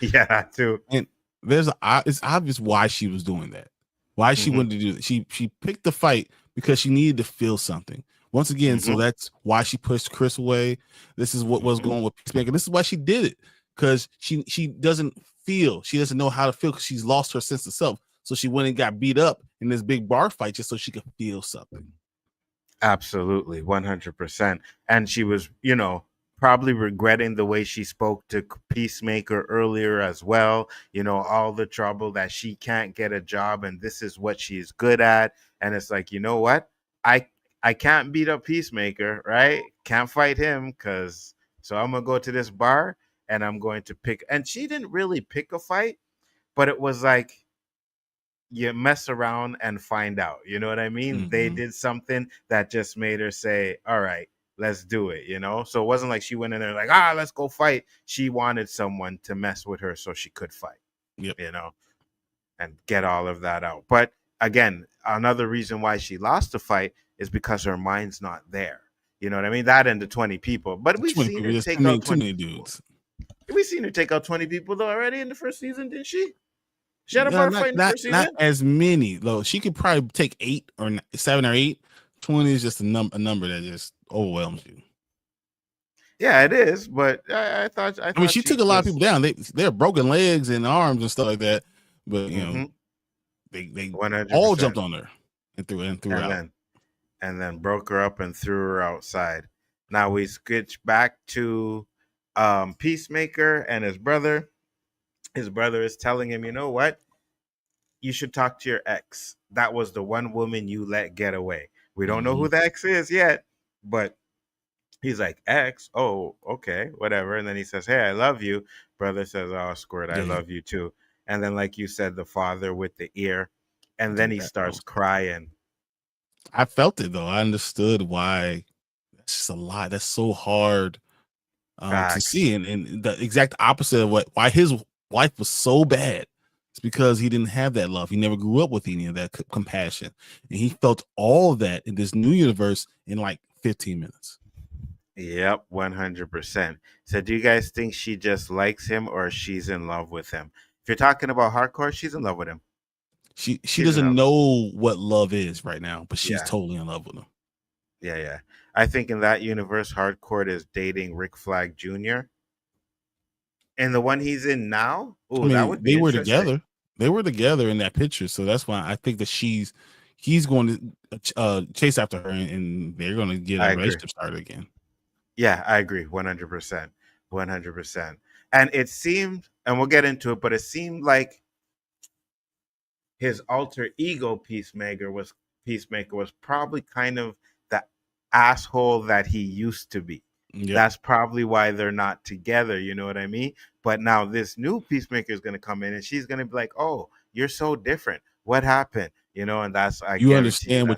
Yeah, too. and it's obvious why she was doing that. Why she Hmm. wanted to do that. She picked the fight because she needed to feel something. Once again, so Hmm. that's why she pushed Chris away. This is what was Hmm. going with Peacemaker. This is why she did it, because she doesn't feel. She doesn't know how to feel because she's lost her sense of self. So she went and got beat up in this big bar fight just so she could feel something. Absolutely, 100%. And she was, probably regretting the way she spoke to Peacemaker earlier as well. All the trouble that she can't get a job and this is what she's good at. And it's like, you know what? I I can't beat up Peacemaker, right? Can't fight him so I'm gonna go to this bar and I'm going to pick. And she didn't really pick a fight, but it was like you mess around and find out. You know what I mean? They did something that just made her say, "All right, let's do it." So it wasn't like she went in there like, let's go fight. She wanted someone to mess with her so she could fight. Yep. And get all of that out. But again, another reason why she lost the fight is because her mind's not there. You know what I mean? That and the 20 people. But we've seen her take out 20 dudes. We've seen her take out 20 people though already in the first season, didn't she? She had a bar fight in the first season. Not as many though. She could probably take 8 or 7 or 8. 20 is just a number that just overwhelms you. Yeah, it is. But I thought. I mean, she took a lot of people down. They're broken legs and arms and stuff like that. But they 100%. All jumped on her and threw her out. And then broke her up and threw her outside. Now we switch back to Peacemaker and his brother. His brother is telling him, you know what? You should talk to your ex. That was the one woman you let get away. We don't know who the ex is yet, but he's like, ex? Oh, okay, whatever. And then he says, hey, I love you. Brother says, oh, squirt, I love you too. And then, like you said, the father with the ear. And then he starts crying. I felt it, though. I understood why. That's just a lot. That's so hard to see. And the exact opposite of why his wife was so bad. It's because he didn't have that love. He never grew up with any of that compassion. And he felt all of that in this new universe in like 15 minutes. Yep, 100%. So do you guys think she just likes him or she's in love with him? If you're talking about Harcourt, she's in love with him. She doesn't know what love is right now, but she's totally in love with him. Yeah. I think in that universe, Harcourt is dating Rick Flag Jr. And the one he's in now, that would be they were together. They were together in that picture, so that's why I think that he's going to chase after her, and they're going to get a relationship started again. Yeah, I agree, 100%, 100%. And it seemed, and we'll get into it, but it seemed like his alter ego Peacemaker was probably kind of the asshole that he used to be. Yep. That's probably why they're not together. You know what I mean? But now this new Peacemaker is going to come in and she's going to be like, oh, you're so different. What happened? And that's, you understand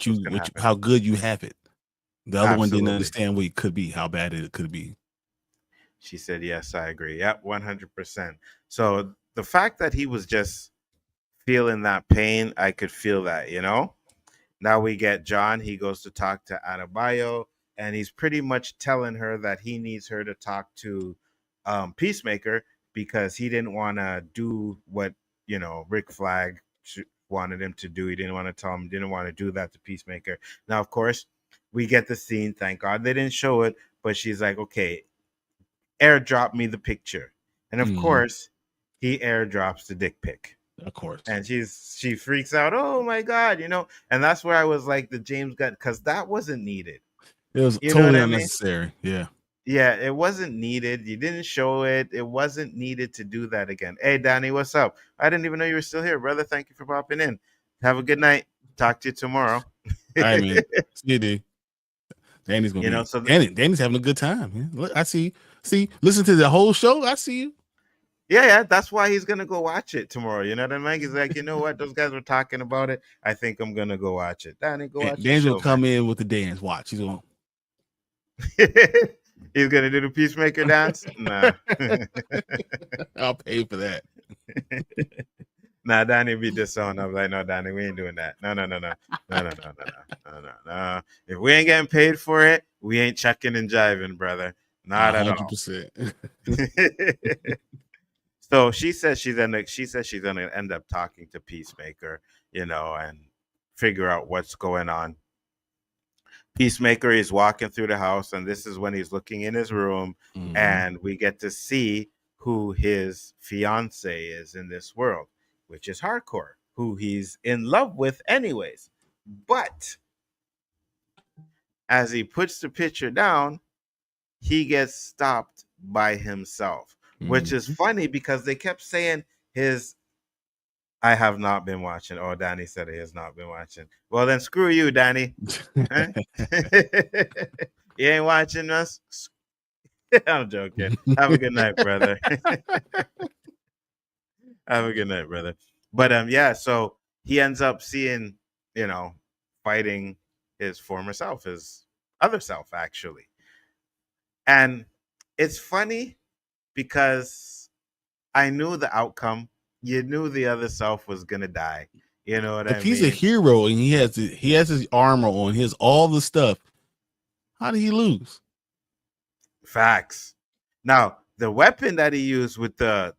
how good you have it. The other one didn't understand what it could be, how bad it could be. She said, yes, I agree. Yep, 100%. So the fact that he was just feeling that pain, I could feel that, Now we get John. He goes to talk to Adebayo, and he's pretty much telling her that he needs her to talk to Peacemaker because he didn't want to do what, Rick Flag wanted him to do. He didn't want to tell him, didn't want to do that to Peacemaker. Now, of course, we get the scene. Thank God they didn't show it, but she's like, okay, airdrop me the picture. And of course, he airdrops the dick pic. Of course. And she freaks out. Oh my God, and that's where I was like the James Gunn, because that wasn't needed. It was totally unnecessary. Yeah. Yeah, it wasn't needed. You didn't show it. It wasn't needed to do that again. Hey, Danny, what's up? I didn't even know you were still here, brother. Thank you for popping in. Have a good night. Talk to you tomorrow. All right, man. See you, dude. Danny's gonna Danny's having a good time. Man. Look, I see. Listen to the whole show. I see you. Yeah, that's why he's gonna go watch it tomorrow. You know what I mean? He's like, you know what? Those guys were talking about it. I think I'm gonna go watch it. Danny, go watch it. Danny's gonna come in with the dance. Watch. He's gonna. He's gonna do the Peacemaker dance. Nah, I'll pay for that. Nah, Danny be disowned. I'm like, no, Danny, we ain't doing that. No. If we ain't getting paid for it, we ain't chucking and jiving, brother. Not 100%. At all. So she says she's gonna end up talking to Peacemaker, and figure out what's going on. Peacemaker is walking through the house, and this is when he's looking in his room, and we get to see who his fiance is in this world, which is Harcourt, who he's in love with anyways. But as he puts the picture down, he gets stopped by himself, which is funny because they kept saying his I have not been watching. Oh, Danny said he has not been watching. Well, then screw you, Danny. Huh? You ain't watching us? I'm joking. Have a good night, brother. Have a good night, brother. But yeah, so he ends up seeing, fighting his former self, his other self, actually. And it's funny because I knew the outcome. You knew the other self was gonna die. You know what If I he's a mean? hero and he has his armor on, he has all the stuff, how did he lose? Facts. Now, the weapon that he used with the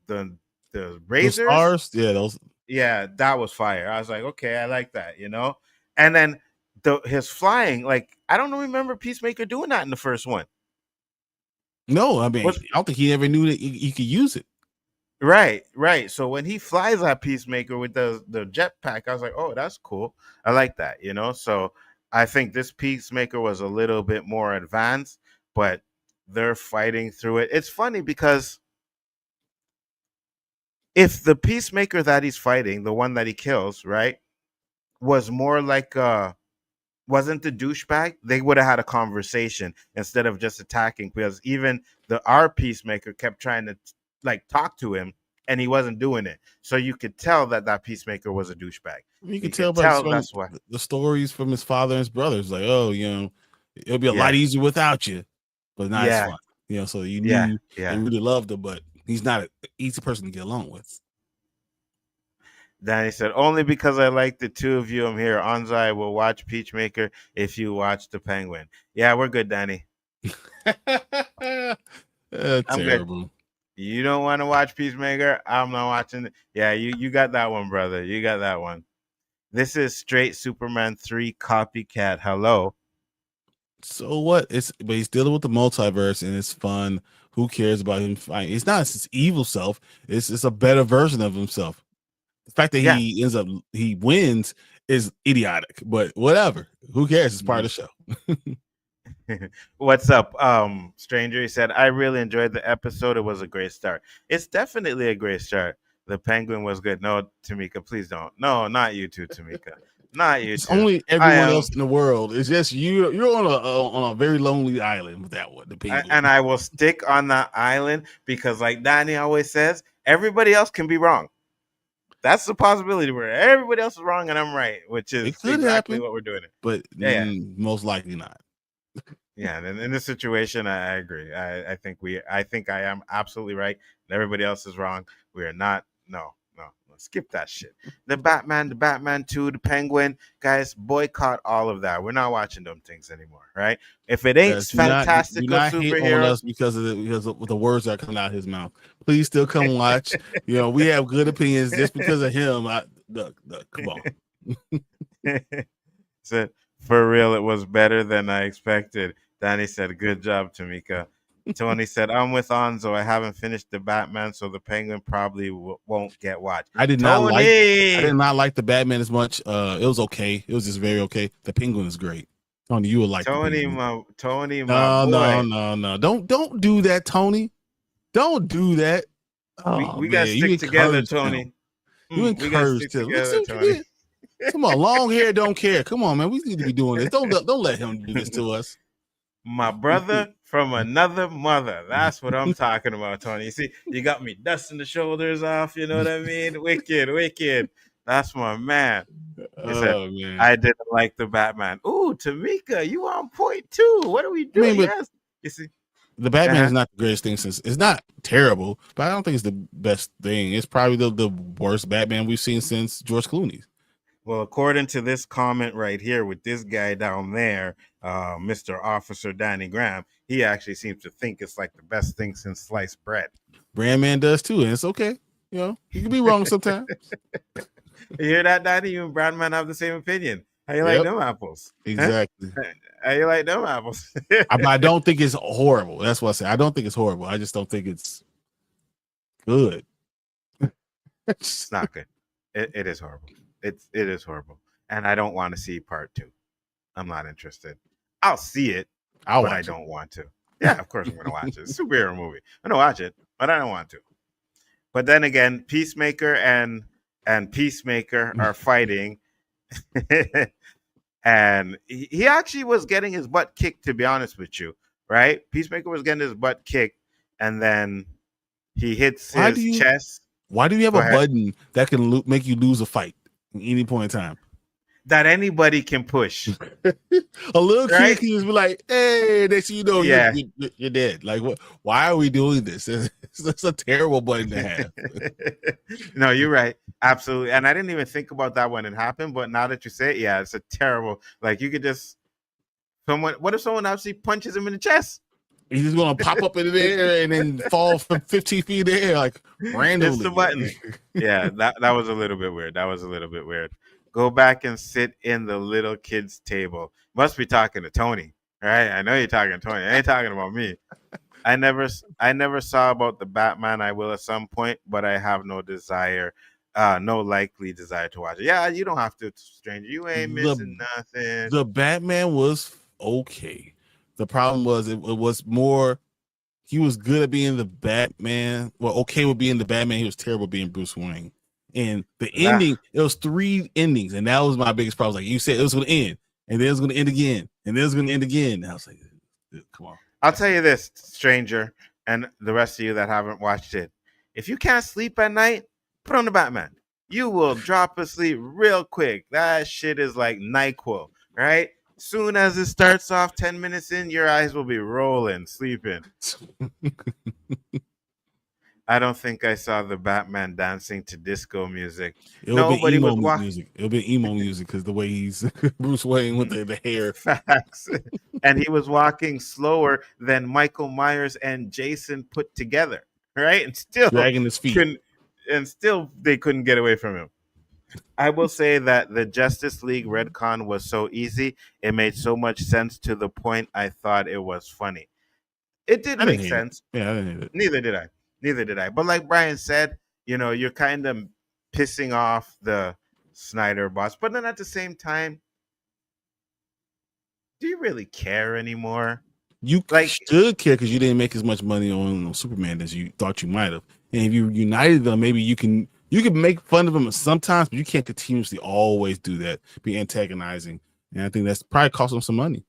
Those razors, stars, yeah, those. yeah, that was fire. I was like, okay, I like that, And then his flying, like I don't remember Peacemaker doing that in the first one. No, I mean, I don't think he ever knew that he could use it. Right. So when he flies at Peacemaker with the jetpack, I was like, oh, that's cool. I like that, So I think this Peacemaker was a little bit more advanced, but they're fighting through it. It's funny because if the Peacemaker that he's fighting, the one that he kills, right, was more like wasn't the douchebag, they would have had a conversation instead of just attacking, because even our Peacemaker kept trying to like talk to him and he wasn't doing it. So you could tell that Peacemaker was a douchebag. You could tell by that's why the stories from his father and his brothers, like, oh, it'll be a lot Yeah. easier without you, but not as Yeah. fun. So you knew Yeah. and really loved him, but he's not an easy person to get along with. Danny said, only because I like the two of you, I'm here. Anzai will watch Peacemaker if you watch the Penguin. Yeah, we're good, Danny. I'm terrible. Good. You don't want to watch Peacemaker? I'm not watching it. Yeah, you got that one, brother. You got that one. This is straight Superman 3 copycat. Hello. So what? But he's dealing with the multiverse and it's fun. Who cares about him fighting? It's not his evil self. It's a better version of himself. The fact that he wins is idiotic, but whatever. Who cares? It's part of the show. What's up, stranger? He said, I really enjoyed the episode. It was a great start. It's definitely a great start. The Penguin was good. No, Tamika, please don't. No, not you too, Tamika. Not you. It's only everyone else in the world. It's just you. You're on a very lonely island with that one. The Penguin. And I will stick on that island because, like Danny always says, everybody else can be wrong. That's the possibility where everybody else is wrong and I'm right, which is exactly what we're doing. But most likely not. Yeah, and in this situation, I agree. I think I am absolutely right, and everybody else is wrong. We are not. No. Skip that shit. The Batman 2, the Penguin, guys, boycott all of that. We're not watching them things anymore, right? If it ain't fantastic superhero, because of the words that are coming out of his mouth. Please still come watch. We have good opinions just because of him. Come on. So, for real, it was better than I expected. Danny said, "Good job, Tamika." Tony said, I'm with Anzo. I haven't finished the Batman, so the Penguin probably won't get watched. I did not like the Batman as much. It was okay. It was just very okay. The Penguin is great. Tony, you would like Tony, my boy. No. Don't do that, Tony. Don't do that. We gotta stick together, Tony. You encourage him. Tony. Come on, long hair don't care. Come on, man. We need to be doing this. Don't let him do this to us. My brother from another mother. That's what I'm talking about, Tony. You see, you got me dusting the shoulders off. You know what I mean? Wicked. That's my man. Man. I didn't like the Batman. Ooh, Tamika, you on point too. What are we doing? You see, the Batman is not the greatest thing since. It's not terrible, but I don't think it's the best thing. It's probably the worst Batman we've seen since George Clooney. Well, according to this comment right here with this guy down there, Mr. Officer Danny Graham, he actually seems to think it's like the best thing since sliced bread. Brandman does too, and it's okay. You can be wrong sometimes. You hear that, Danny? You and Brandman have the same opinion. How you like them apples? Exactly. Huh? How you like them apples? I don't think it's horrible. That's what I say. I don't think it's horrible. I just don't think it's good. It's not good. It is horrible. It is horrible, and I don't want to see part 2. I'm not interested. I'll see it, but I don't want to. Yeah, of course I'm going to watch it. It's a superhero movie. I'm going to watch it, but I don't want to. But then again, Peacemaker and and Peacemaker are fighting. And he actually was getting his butt kicked, to be honest with you, right? Peacemaker was getting his butt kicked, and then he hits his chest. Why do you have Go a ahead. button that can make you lose a fight at any point in time? That anybody can push. A little kid Right? can just be like, "Hey," next thing you know, Yeah. you're dead. Like, what? Why are we doing this? It's a terrible button to have. No, you're right. Absolutely. And I didn't even think about that when it happened, but now that you say it, yeah, it's a terrible. Like, you could just what if someone actually punches him in the chest? He's just gonna pop up in the air and then fall from 15 feet in the air, like randomly. It's the button. Yeah, that was a little bit weird. That was a little bit weird. Go back and sit in the little kids' table. Must be talking to Tony, right? I know you're talking to Tony. I ain't talking about me. I never saw about the Batman. I will at some point, but I have no likely desire to watch it. Yeah, you don't have to, stranger. You ain't missing nothing. The Batman was okay. The problem was it was more. He was good at being the Batman. Well, okay with being the Batman. He was terrible being Bruce Wayne. And the ending, it was 3 endings, and that was my biggest problem. Like you said, it was going to end, and then it was going to end again, and then it was going to end again. And I was like, come on. I'll tell you this, stranger, and the rest of you that haven't watched it. If you can't sleep at night, put on the Batman. You will drop asleep real quick. That shit is like NyQuil, right? Soon as it starts off, 10 minutes in, your eyes will be rolling, sleeping. I don't think I saw the Batman dancing to disco music. Nobody was music. It'll be emo music because the way he's Bruce Wayne with the hair. Facts. And he was walking slower than Michael Myers and Jason put together, right? And still dragging his feet. They couldn't get away from him. I will say that the Justice League Redcon was so easy. It made so much sense to the point I thought it was funny. It did make sense. Yeah, I didn't hate it. Neither did I. But like Brian said, you're kind of pissing off the Snyder boss. But then at the same time, do you really care anymore? You should care because you didn't make as much money on Superman as you thought you might have. And if you united them, maybe you can make fun of them sometimes, but you can't continuously always do that, be antagonizing. And I think that's probably cost them some money.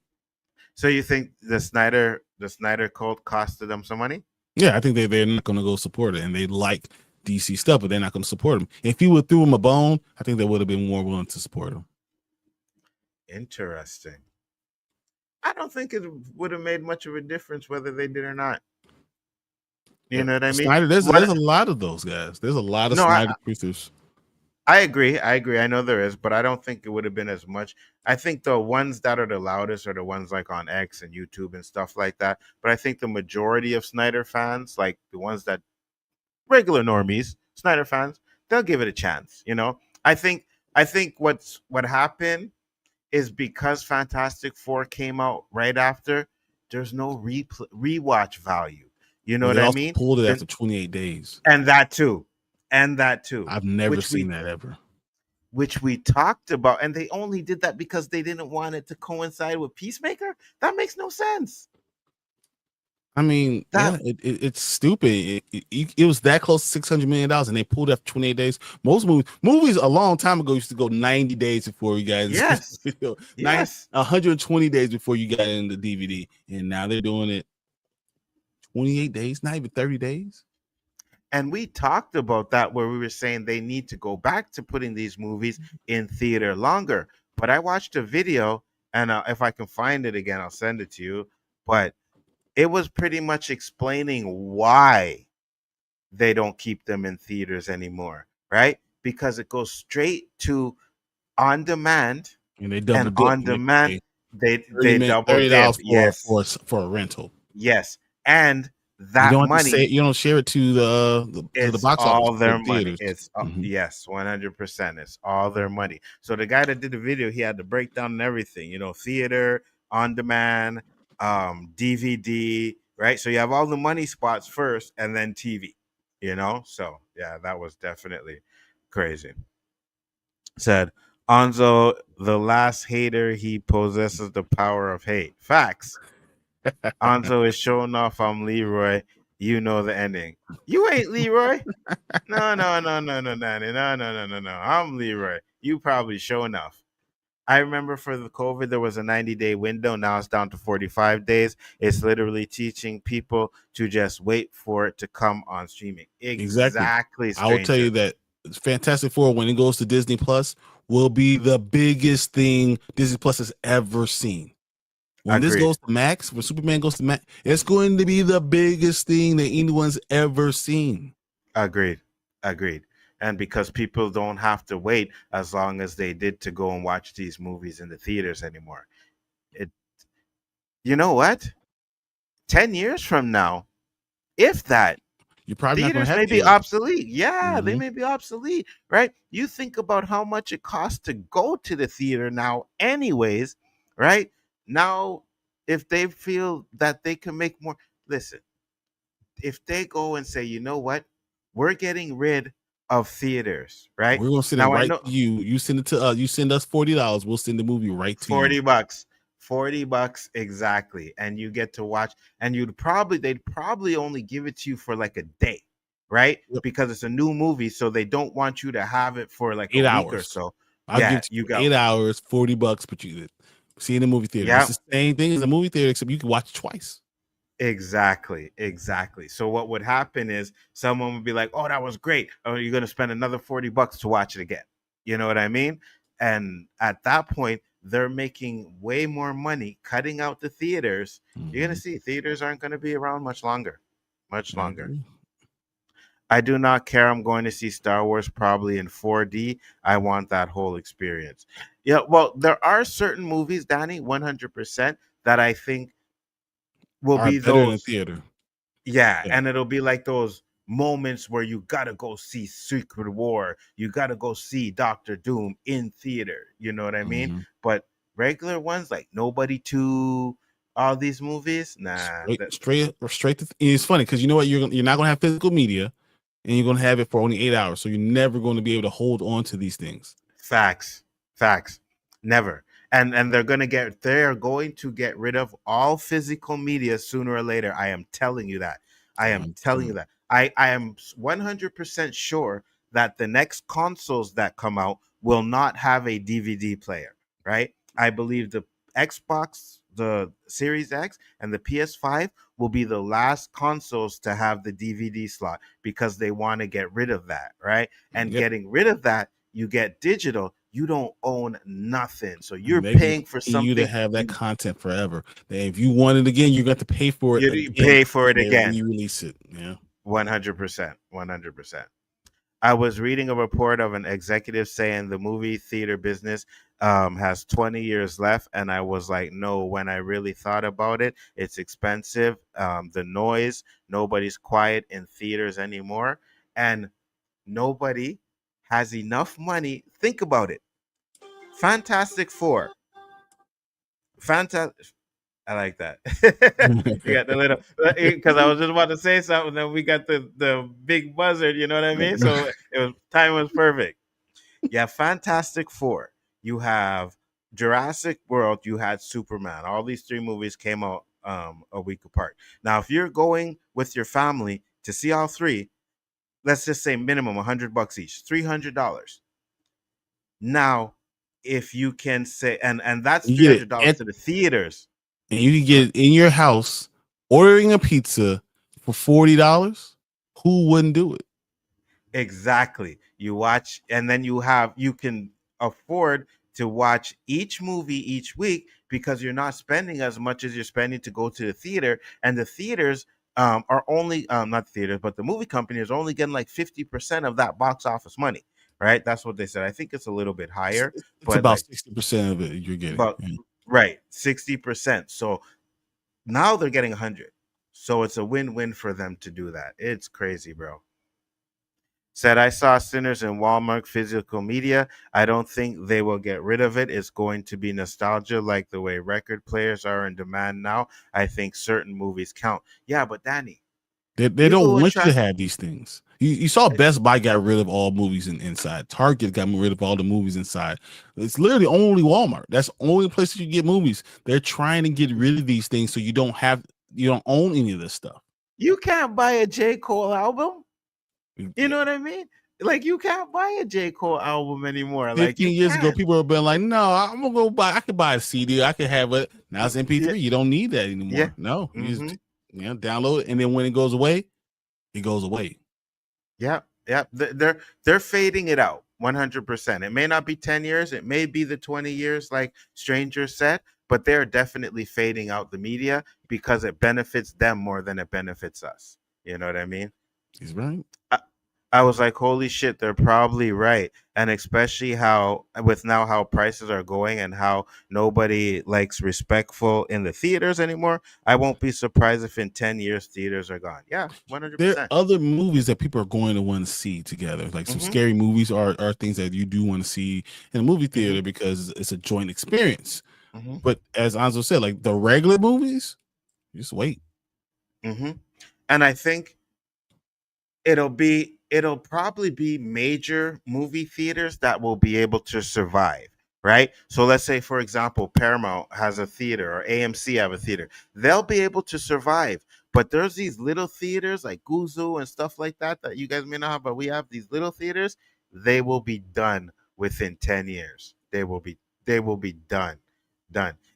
So you think the Snyder cult costed them some money? Yeah, I think they're not going to go support it, and they like DC stuff, but they're not going to support them. If you would threw them a bone, I think they would have been more willing to support them. Interesting. I don't think it would have made much of a difference whether they did or not. You know what I mean? Snyder, there's a lot of those guys. There's a lot of Snyder creators. I agree. I know there is, but I don't think it would have been as much. I think the ones that are the loudest are the ones like on X and YouTube and stuff like that. But I think the majority of Snyder fans, like the ones that regular normies, Snyder fans, they'll give it a chance. I think what happened is because Fantastic Four came out right after, there's no rewatch value. You know what I mean? Pulled it after 28 days. And that too. I've never seen that ever. Which we talked about. And they only did that because they didn't want it to coincide with Peacemaker? That makes no sense. I mean, it's stupid. It was that close to $600 million, and they pulled it after 28 days. Most movies a long time ago used to go 90 days before you got yes. 120 days before you got in the DVD. And now they're doing it 28 days, not even 30 days. And we talked about that where we were saying they need to go back to putting these movies in theater longer. But I watched a video, and if I can find it again, I'll send it to you. But it was pretty much explaining why they don't keep them in theaters anymore, right? Because it goes straight to on demand. And they double dip. On demand, they double dip. For a rental. Yes. And that money, you don't share it to the box office. All their money. It's yes, 100%. It's all their money. So the guy that did the video, he had to break down everything. Theater, on demand, DVD, right? So you have all the money spots first, and then TV. So yeah, that was definitely crazy. Said Nzo, the last hater, he possesses the power of hate. Facts. Nzo is showing off. I'm Leroy. you know the ending. You ain't Leroy. No, Danny. No. I'm Leroy. You probably show enough. I remember for the COVID, there was a 90-day window. Now it's down to 45 days. It's literally teaching people to just wait for it to come on streaming. Exactly, I will tell you that Fantastic Four, when it goes to Disney Plus, will be the biggest thing Disney Plus has ever seen. When this goes to Max, when Superman goes to Max, it's going to be the biggest thing that anyone's ever seen. Agreed. And because people don't have to wait as long as they did to go and watch these movies in the theaters anymore. You know what? 10 years from now, if that, you probably theaters may be obsolete. Yeah, they may be obsolete, right? You think about how much it costs to go to the theater now anyways, right? Now, if they feel that they can make more, listen, if they go and say, you know what, we're getting rid of theaters, right? We're gonna send it right to you. You send it to us. You send us $40. We'll send the movie right to you. $40 exactly, and you get to watch. And they'd probably only give it to you for like a day, right? Yep. Because it's a new movie, so they don't want you to have it for like 8 hours week or so. I'll give you 8 hours, $40, but you see in the movie theater. Yep. It's the same thing as a movie theater, except you can watch it twice. Exactly. So what would happen is someone would be like, "Oh, that was great. Oh, you're gonna spend another $40 to watch it again." You know what I mean? And at that point, they're making way more money cutting out the theaters. You're gonna see theaters aren't gonna be around much longer. I do not care. I'm going to see Star Wars probably in 4D. I want that whole experience. Yeah, well, there are certain movies, Danny, 100%, that I think will be those in theater. Yeah, and it'll be like those moments where you gotta go see Secret War, you gotta go see Doctor Doom in theater. You know what I mean? But regular ones like Nobody 2, all these movies, nah. Straight to. It's funny because you know what? You're not gonna have physical media, and you're gonna have it for only 8 hours, so you're never going to be able to hold on to these things. Facts, never. And they're going to get rid of all physical media sooner or later. I am telling you that. I am 100% sure that the next consoles that come out will not have a DVD player, right? I believe the Xbox, the Series X, and the PS5 will be the last consoles to have the DVD slot because they want to get rid of that, right? And getting rid of that, you get digital. You don't own nothing, so you're paying for something. You to have that content forever. If you want it again, you're going to pay for it. You pay for it again. You release it. Yeah, 100%. I was reading a report of an executive saying the movie theater business has 20 years left, and I was like, no. When I really thought about it, it's expensive. The noise. Nobody's quiet in theaters anymore, and nobody has enough money. Think about it. Fantastic Four. I like that. You got the little, because I was just about to say something, then we got the big buzzard. You know what I mean? So time was perfect. Yeah, Fantastic Four. You have Jurassic World. You had Superman. All these 3 movies came out a week apart. Now, if you're going with your family to see all 3, let's just say minimum $100 each, $300. Now, if you can say, and that's $300 to the theaters, and you can get it in your house ordering a pizza for $40, who wouldn't do it? Exactly. You watch, and then you can afford to watch each movie each week because you're not spending as much as you're spending to go to the theater, and the theaters are only not the theaters, but the movie company is only getting like 50% of that box office money, right? That's what they said. I think it's a little bit higher. It's about 60% of it you're getting. Right, 60%. So now they're getting 100. So it's a win-win for them to do that. It's crazy, bro. Said, I saw Sinners in Walmart physical media. I don't think they will get rid of it. It's going to be nostalgia like the way record players are in demand now. I think certain movies count. Yeah, but Danny, they don't want you to have these things. You saw Best Buy got rid of all movies inside. Target got rid of all the movies inside. It's literally only Walmart. That's the only place that you get movies. They're trying to get rid of these things so you don't own any of this stuff. You can't buy a J. Cole album. You know what I mean? Like, you can't buy a J. Cole album anymore. Like, 15 you years ago, can't. people have been like, no, I'm gonna go buy. I could buy a CD. I could have it. Now it's MP3. Yeah. You don't need that anymore. Yeah. No, you Mhm. just download it, and then when it goes away, it goes away. Yeah. They're fading it out 100%. It may not be 10 years. It may be the 20 years, like Stranger said, but they're definitely fading out the media because it benefits them more than it benefits us. You know what I mean? He's right. I was like, holy shit, they're probably right. And especially how prices are going and how nobody likes respectful in the theaters anymore. I won't be surprised if in 10 years theaters are gone. Yeah, There 100%. are other movies that people are going to want to see together. Like some Mhm. scary movies are things that you do want to see in a movie theater Mhm. because it's a joint experience. Mhm. But as Anzo said, like the regular movies, just wait. Mhm. And I think it'll probably be major movie theaters that will be able to survive, right? So let's say, for example, Paramount has a theater or AMC have a theater. They'll be able to survive. But there's these little theaters like Guzu and stuff like that you guys may not have, but we have these little theaters. They will be done within 10 years. They will be done.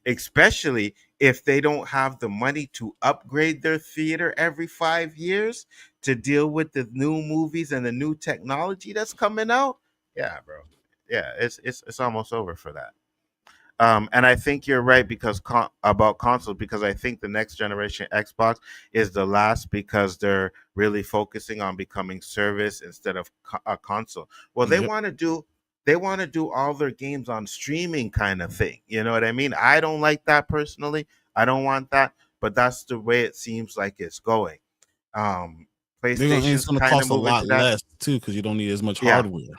Especially if they don't have the money to upgrade their theater every 5 years to deal with the new movies and the new technology that's coming out. Yeah, bro. Yeah, it's almost over for that. And I think you're right because about consoles, because I think the next generation Xbox is the last because they're really focusing on becoming service instead of a console. Well, they Yep. want to do all their games on streaming kind of thing. You know what I mean? I don't like that personally. I don't want that, but that's the way it seems like it's going. Um, It's PlayStation's going to kind of cost a moving lot to that. less too because you don't need as much Yeah, hardware.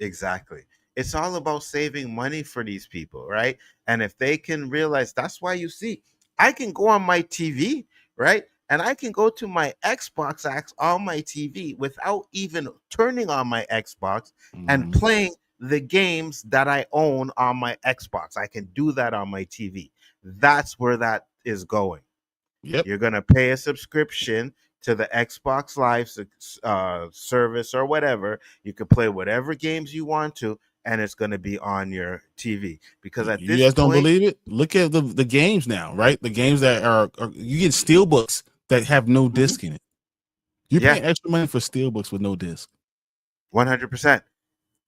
exactly. It's all about saving money for these people, right? And if they can realize, that's why you see, I can go on my TV, right? And I can go to my Xbox X on my TV without even turning on my Xbox and Mhm. playing the games that I own on my Xbox. I can do that on my TV. That's where that is going. Yep. You're going to pay a subscription to the Xbox Live service or whatever. You can play whatever games you want to, and it's going to be on your TV. Because at You this guys don't point, believe it? Look at the games now, right? The games that are you get steel books that have no disc in it. You're yeah, paying extra money for steel books with no disc. 100%.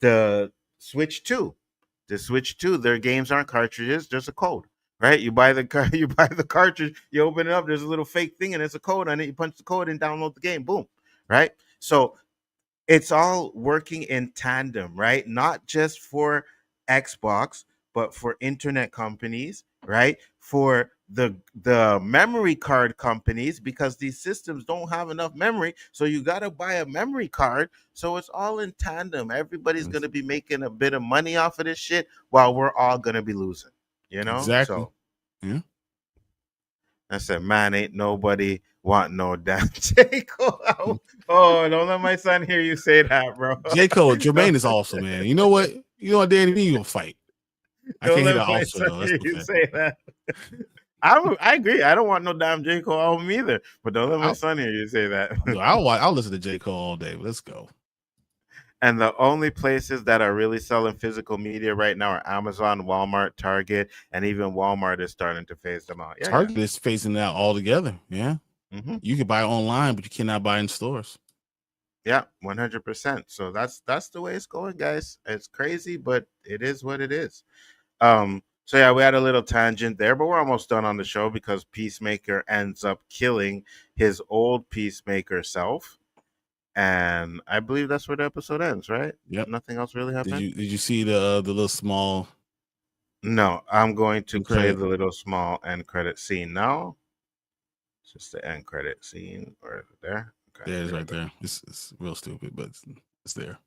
The Switch 2, their games aren't cartridges, there's a code. Right, you buy the you buy the cartridge, you open it up. There's a little fake thing, and it's a code on it. You punch the code and download the game. Boom, right? So it's all working in tandem, right? Not just for Xbox, but for internet companies, right? For the memory card companies, because these systems don't have enough memory, so you got to buy a memory card. So it's all in tandem. Everybody's going to be making a bit of money off of this shit while we're all going to be losing, Exactly. So Yeah. I said, man, ain't nobody want no damn J. Cole album. Oh, don't let my son hear you say that, bro. J. Cole, don't, Jermaine is awesome, man. You know what? Danny B, you gonna fight. I don't can't hear let that my also son though. That's hear you okay. say that. I agree. I don't want no damn J. Cole album either. But don't let my son hear you say that. I'll listen to J. Cole all day. Let's go. And the only places that are really selling physical media right now are Amazon, Walmart, Target, and even Walmart is starting to phase them out. Yeah, Target is phasing it out altogether. Yeah. Mm-hmm. You can buy online, but you cannot buy in stores. Yeah, 100%. So that's the way it's going, guys. It's crazy, but it is what it is. So yeah, we had a little tangent there, but we're almost done on the show because Peacemaker ends up killing his old Peacemaker self. And I believe that's where the episode ends, right? Yep. Nothing else really happened. Did you see the little small? No, I'm going to play credit? the little small end credit scene now. It's just the end credit scene, or there. Okay, There it is, right there. It's real stupid, but it's there.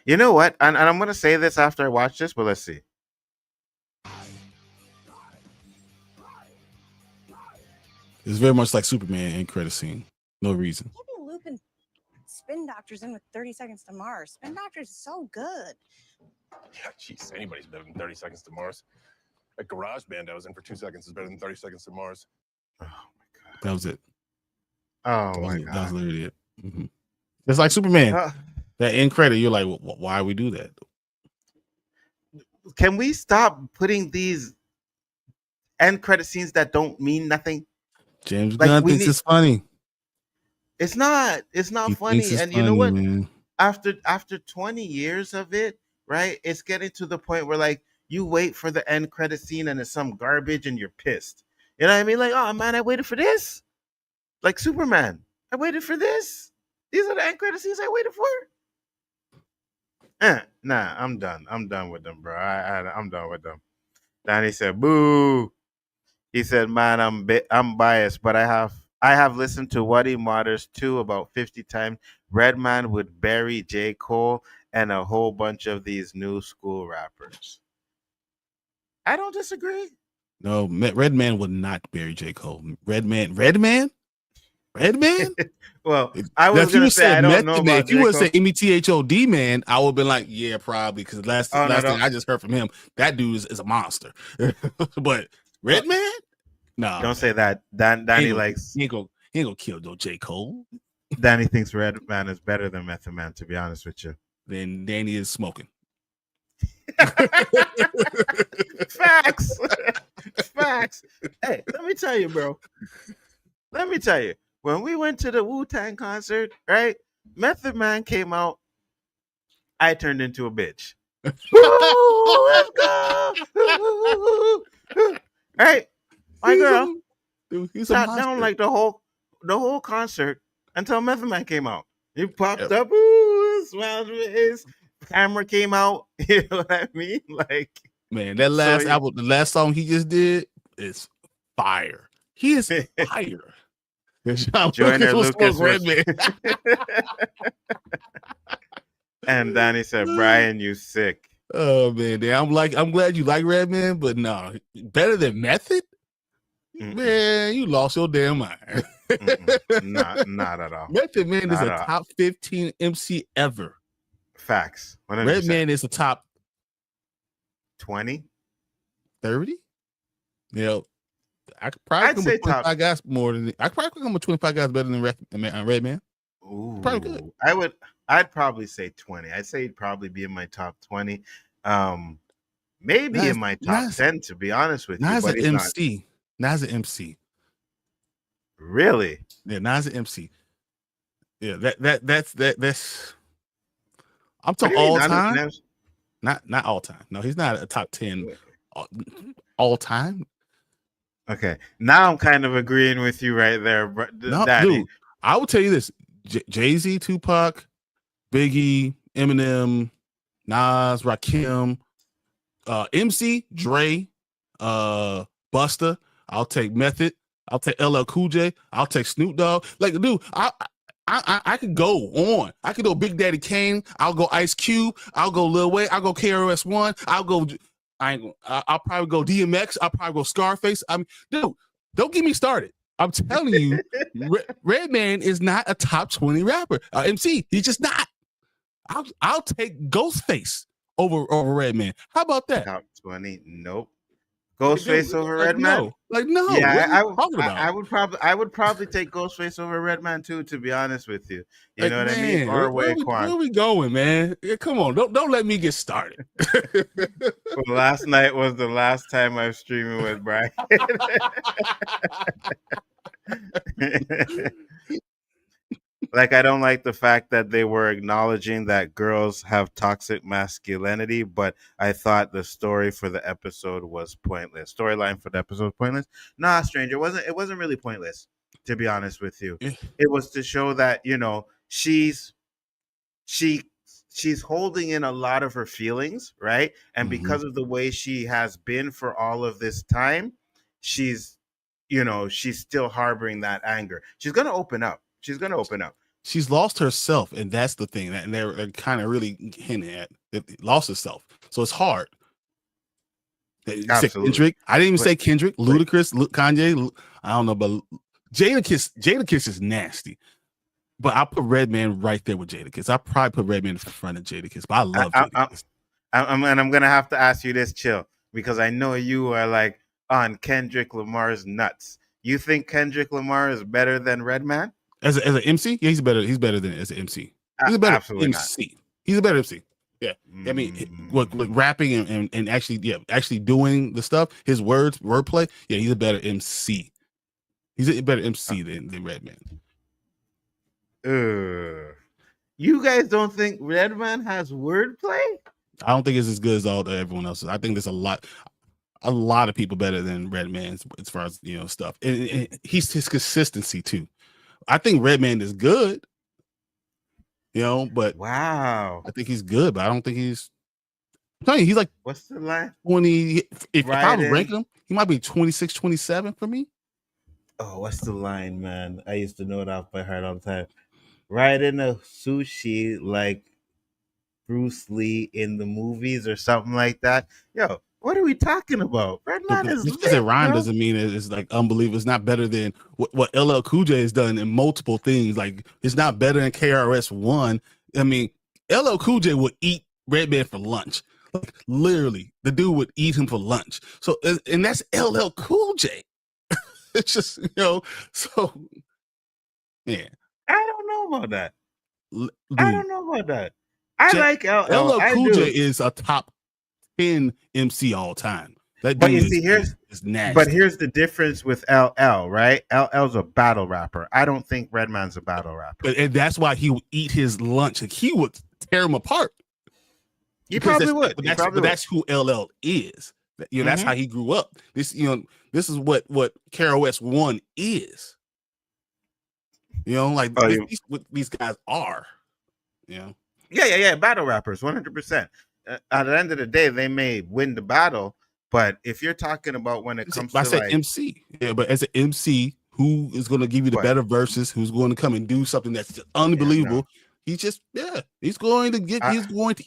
You know what? And I'm gonna say this after I watch this, but let's see. It's very much like Superman end credit scene. No reason. Can't be looping Spin Doctors in with 30 Seconds to Mars. Spin Doctors is so good. Yeah, jeez, anybody's better than 30 Seconds to Mars. That garage band I was in for 2 seconds is better than 30 Seconds to Mars. Oh my god, That was it. Oh my That was god. literally it. Mm-hmm. It's like Superman. Uh, That end credit, you're like, why we do that? can we stop putting these end credit scenes that don't mean nothing? James Like Gunn we thinks need. it's funny. It's not. It's not He thinks funny. it's And you know funny, what? man. After 20 years of it, right? It's getting to the point where like you wait for the end credit scene and it's some garbage and you're pissed. You know what I mean? Like, oh man, I waited for this. Like Superman, I waited for this. These are the end credit scenes I waited for. Nah, I'm done. I'm done with them, bro. I'm done with them. Danny said, "Boo." He said, "Man, I'm biased, but I have listened to What He Matters 2 about 50 times. Redman would bury J. Cole and a whole bunch of these new school rappers." I don't disagree. No, Redman would not bury J. Cole. Redman? Well, I Now, was if you gonna would say say I don't know Method Man, about if you J. would Cole. say METHOD man, I would have been like, yeah, probably, because last Oh, no, thing I just heard from him, that dude is a monster. But Well, Redman? No, don't man. say that. Danny likes. He ain't gonna kill no J. Cole. Danny thinks Redman is better than Method Man. To be honest with you. Then Danny is smoking. Facts. Facts. Hey, let me tell you, bro. Let me tell you. When we went to the Wu-Tang concert, right? Method Man came out. I turned into a bitch. Woo, let's go. Right? My girl He's a sat down monster. like the whole concert until Method Man came out. He popped Yep. up, ooh, smiled with his camera came out. You know what I mean? Like, Man, that last album, the last song he just did is fire. He is fire. Joyner Lucas was, Redman. and Danny said, "Brian, you sick." Oh man, I'm glad you like Redman, but no, better than Method? Man, you lost your damn mind. Not at all. Method Man is Not a at all. top 15 MC ever. Facts. 100%. Redman is a top 20. 30. You know, I could probably I'd come say with 25 top. guys more than I could probably come with 25 guys better than Redman. Ooh, Probably good. I'd probably say 20. I'd say he'd probably be in my top 20. Maybe in my top 10, to be honest with you. Nas But an he's not. MC. Nas an MC. Really? Yeah, Nas an MC. Yeah, that's I'm talking all time. Not all time. No, he's not a top 10 all time. Okay. Now I'm kind of agreeing with you right there, No, Daddy. dude, I will tell you this: Jay-Z, Tupac, Biggie, Eminem, Nas, Rakim, MC, Dre, Busta. I'll take Method. I'll take LL-Cool J. I'll take Snoop Dogg. Like, dude, I could go on. I could go Big Daddy Kane. I'll go Ice Cube. I'll go Lil Wayne. I'll go KRS-One. I'll probably go DMX. I'll probably go Scarface. I mean, dude, don't get me started. I'm telling you, Redman is not a top 20 rapper. MC, he's just not. I'll take Ghostface over Redman. How about that? Top 20? Nope. Ghostface over Redman? No. Yeah, I would probably take Ghostface over Redman too, to be honest with you. You know what I mean? Or where are we going, man? Yeah, come on, don't let me get started. Well, last night was the last time I was streaming with Brian. Like, I don't like the fact that they were acknowledging that girls have toxic masculinity, but I thought the story for the episode was pointless. Storyline for the episode was pointless. Nah, stranger, it wasn't really pointless, to be honest with you. It was to show that, you know, she's holding in a lot of her feelings, right? And because of the way she has been for all of this time, she's still harboring that anger. She's gonna open up. She's lost herself, and that's the thing. And they're kind of really hinting at it. Lost herself, so it's hard. Absolutely. Kendrick. I didn't even say Kendrick. Ludacris, Kanye. I don't know, but Jadakiss is nasty. But I put Redman right there with Jadakiss. I probably put Redman in front of Jadakiss, but I love Jadakiss. I'm gonna have to ask you this, Chill, because I know you are like on Kendrick Lamar's nuts. You think Kendrick Lamar is better than Redman? As an MC, yeah, he's better than as an MC. He's a better Absolutely MC. He's a better MC. Yeah. not. I mean, with rapping and actually doing the stuff, his wordplay, yeah, he's a better MC. He's a better MC than Redman. You guys don't think Redman has wordplay? I don't think it's as good as everyone else's. I think there's a lot of people better than Redman as far as stuff. And he's his consistency too. I think Redman is good, but wow, I think he's good, but I don't think he's. I'm telling you, he's like what's the line? 20. If I was ranking him, he might be 26, 27 for me. Oh, what's the line, man? I used to know it off by heart all the time. Riding a sushi like Bruce Lee in the movies or something like that. Yo, what are we talking about? Redman is just because it rhyme doesn't mean it's like unbelievable. It's not better than what LL Cool J has done in multiple things. Like it's not better than KRS-One. I mean, LL Cool J would eat Redman for lunch. Like literally, the dude would eat him for lunch. So, and that's LL Cool J. It's just so yeah. I don't know about that. Dude, I don't know about that. I like LL Cool J is a top 10 MC all time. That but dude you see, is nasty. But here's the difference with LL, right? LL's a battle rapper. I don't think Redman's a battle rapper. And that's why he would eat his lunch. Like he would tear him apart. He probably would. But that's who LL is. That's how he grew up. This is what KRS-One is. What these guys are. Yeah. Battle rappers, 100%. At the end of the day, they may win the battle, but if you're talking about when it comes to like MC, but as an MC, who is going to give you the better verses? Who's going to come and do something that's just unbelievable? He's going to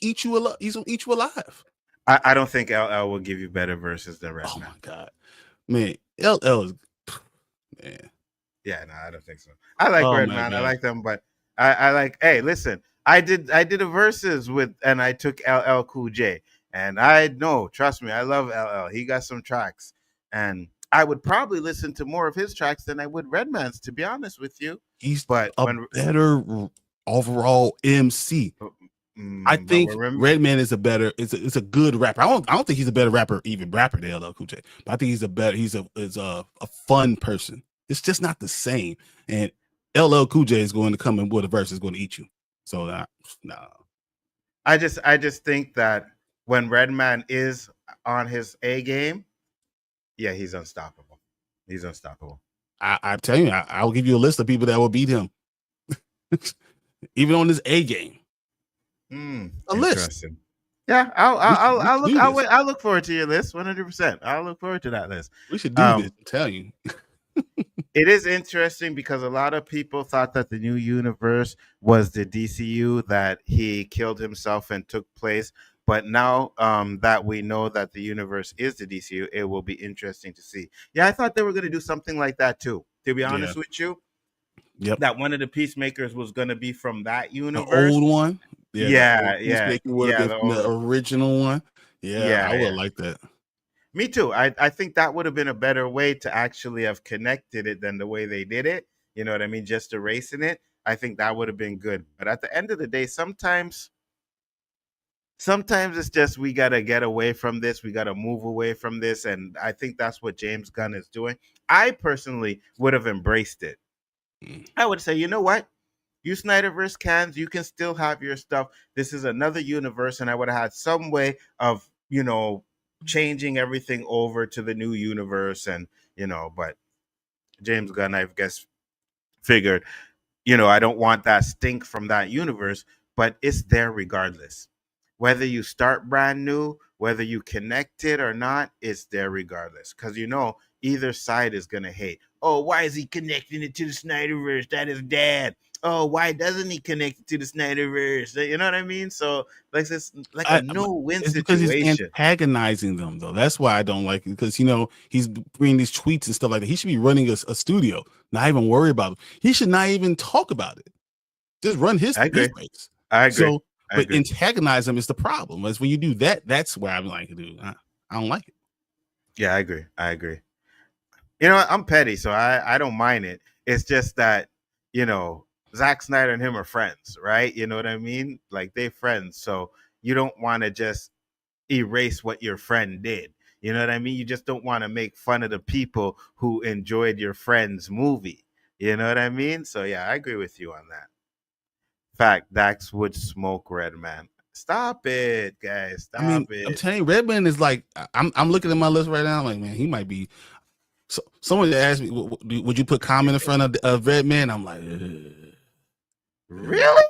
eat you alive. He's going to eat you alive. I don't think LL will give you better verses than Redman. Oh my god, man, LL is man. Yeah, no, I don't think so. I like Redman. I like them, but I like. Hey, listen, I did a verses and I took LL Cool J, and I know, trust me, I love LL. He got some tracks, and I would probably listen to more of his tracks than I would Redman's. To be honest with you, he's better overall MC. I think Redman is it's a good rapper. I don't think he's a better rapper than LL Cool J, but I think he's a fun person. It's just not the same. And LL Cool J is going to come in with a verse is going to eat you. So no. I just think that when Redman is on his A game, yeah, he's unstoppable. He's unstoppable. I tell you, I'll give you a list of people that will beat him, even on his A game. A list. Yeah, I'll look forward to your list 100%. I'll look forward to that list. We should do this. Tell you. It is interesting because a lot of people thought that the new universe was the DCU that he killed himself and took place. But now that we know that the universe is the DCU, it will be interesting to see. Yeah, I thought they were going to do something like that too. To be honest with you, that one of the Peacemakers was going to be from that universe, the old one. The original one. I would like that. Me too. I think that would have been a better way to actually have connected it than the way they did it. You know what I mean? Just erasing it. I think that would have been good. But at the end of the day, sometimes it's just we got to get away from this. We got to move away from this. And I think that's what James Gunn is doing. I personally would have embraced it. I would say, you know what? You Snyderverse cans, you can still have your stuff. This is another universe. And I would have had some way of, changing everything over to the new universe. And, but James Gunn, I guess, figured, I don't want that stink from that universe, but it's there regardless. Whether you start brand new, whether you connect it or not, it's there regardless. Because, either side is going to hate. Oh, why is he connecting it to the Snyderverse? That is dad. Oh, why doesn't he connect it to the Snyderverse? You know what I mean? So, it's like a no-win situation. Because he's antagonizing them, though. That's why I don't like it. Because, he's bringing these tweets and stuff like that. He should be running a studio, not even worry about it. He should not even talk about it. Just run his race. I agree. But antagonize him is the problem. As when you do that, that's where I'm like, dude, I don't like it. Yeah, I agree. I'm petty, so I don't mind it. It's just that, you know, Zack Snyder and him are friends, right? You know what I mean? Like they friends, so you don't want to just erase what your friend did. You know what I mean? You just don't want to make fun of the people who enjoyed your friend's movie. You know what I mean? So yeah, I agree with you on that. Fact, Dax would smoke Redman. Stop it, guys. I mean, Stop I'm it. telling you, Redman is like I'm looking at my list right now. I'm like, man, he might be. So someone asked me, would you put Common in front of Redman? I'm like, Really?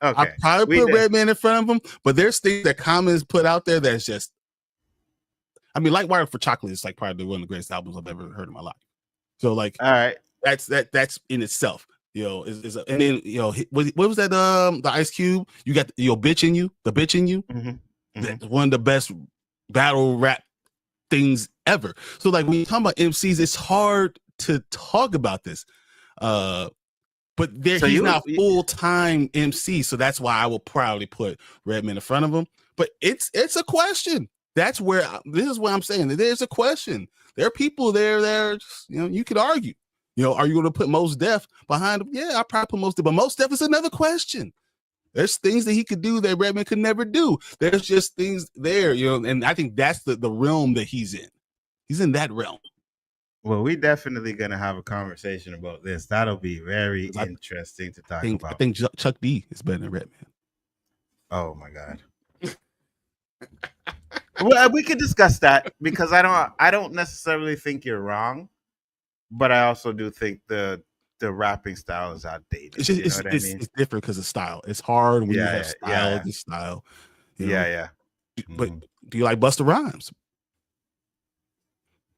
I Okay. probably We put did. Redman in front of him, but there's things that Common has put out there that's just. I mean, like Wire for Chocolate is like probably one of the greatest albums I've ever heard in my life. So like, All right. that's in itself. And then what was that? The Ice Cube. You got bitch in you, the bitch in you. Mm-hmm. That's one of the best battle rap things ever. So like when you talk about MCs, it's hard to talk about this. But he's not full-time MC, so that's why I will proudly put Redman in front of him. But it's a question. That's where this is what I'm saying. That there's a question. There are people there. You could argue. Are you going to put Mos Def behind him? Yeah, I probably put Mos Def, but Mos Def is another question. There's things that he could do that Redman could never do. There's just things there, and I think that's the realm that he's in. He's in that realm. Well, we definitely gonna have a conversation about this. That'll be very interesting to talk about. I think Chuck D is better than Redman. Oh my God. Well, we could discuss that because I don't necessarily think you're wrong, but I also do think the rapping style is outdated. It's just, what I mean? It's different because of style. It's hard when you have style. This style. Yeah. But do you like Busta Rhymes?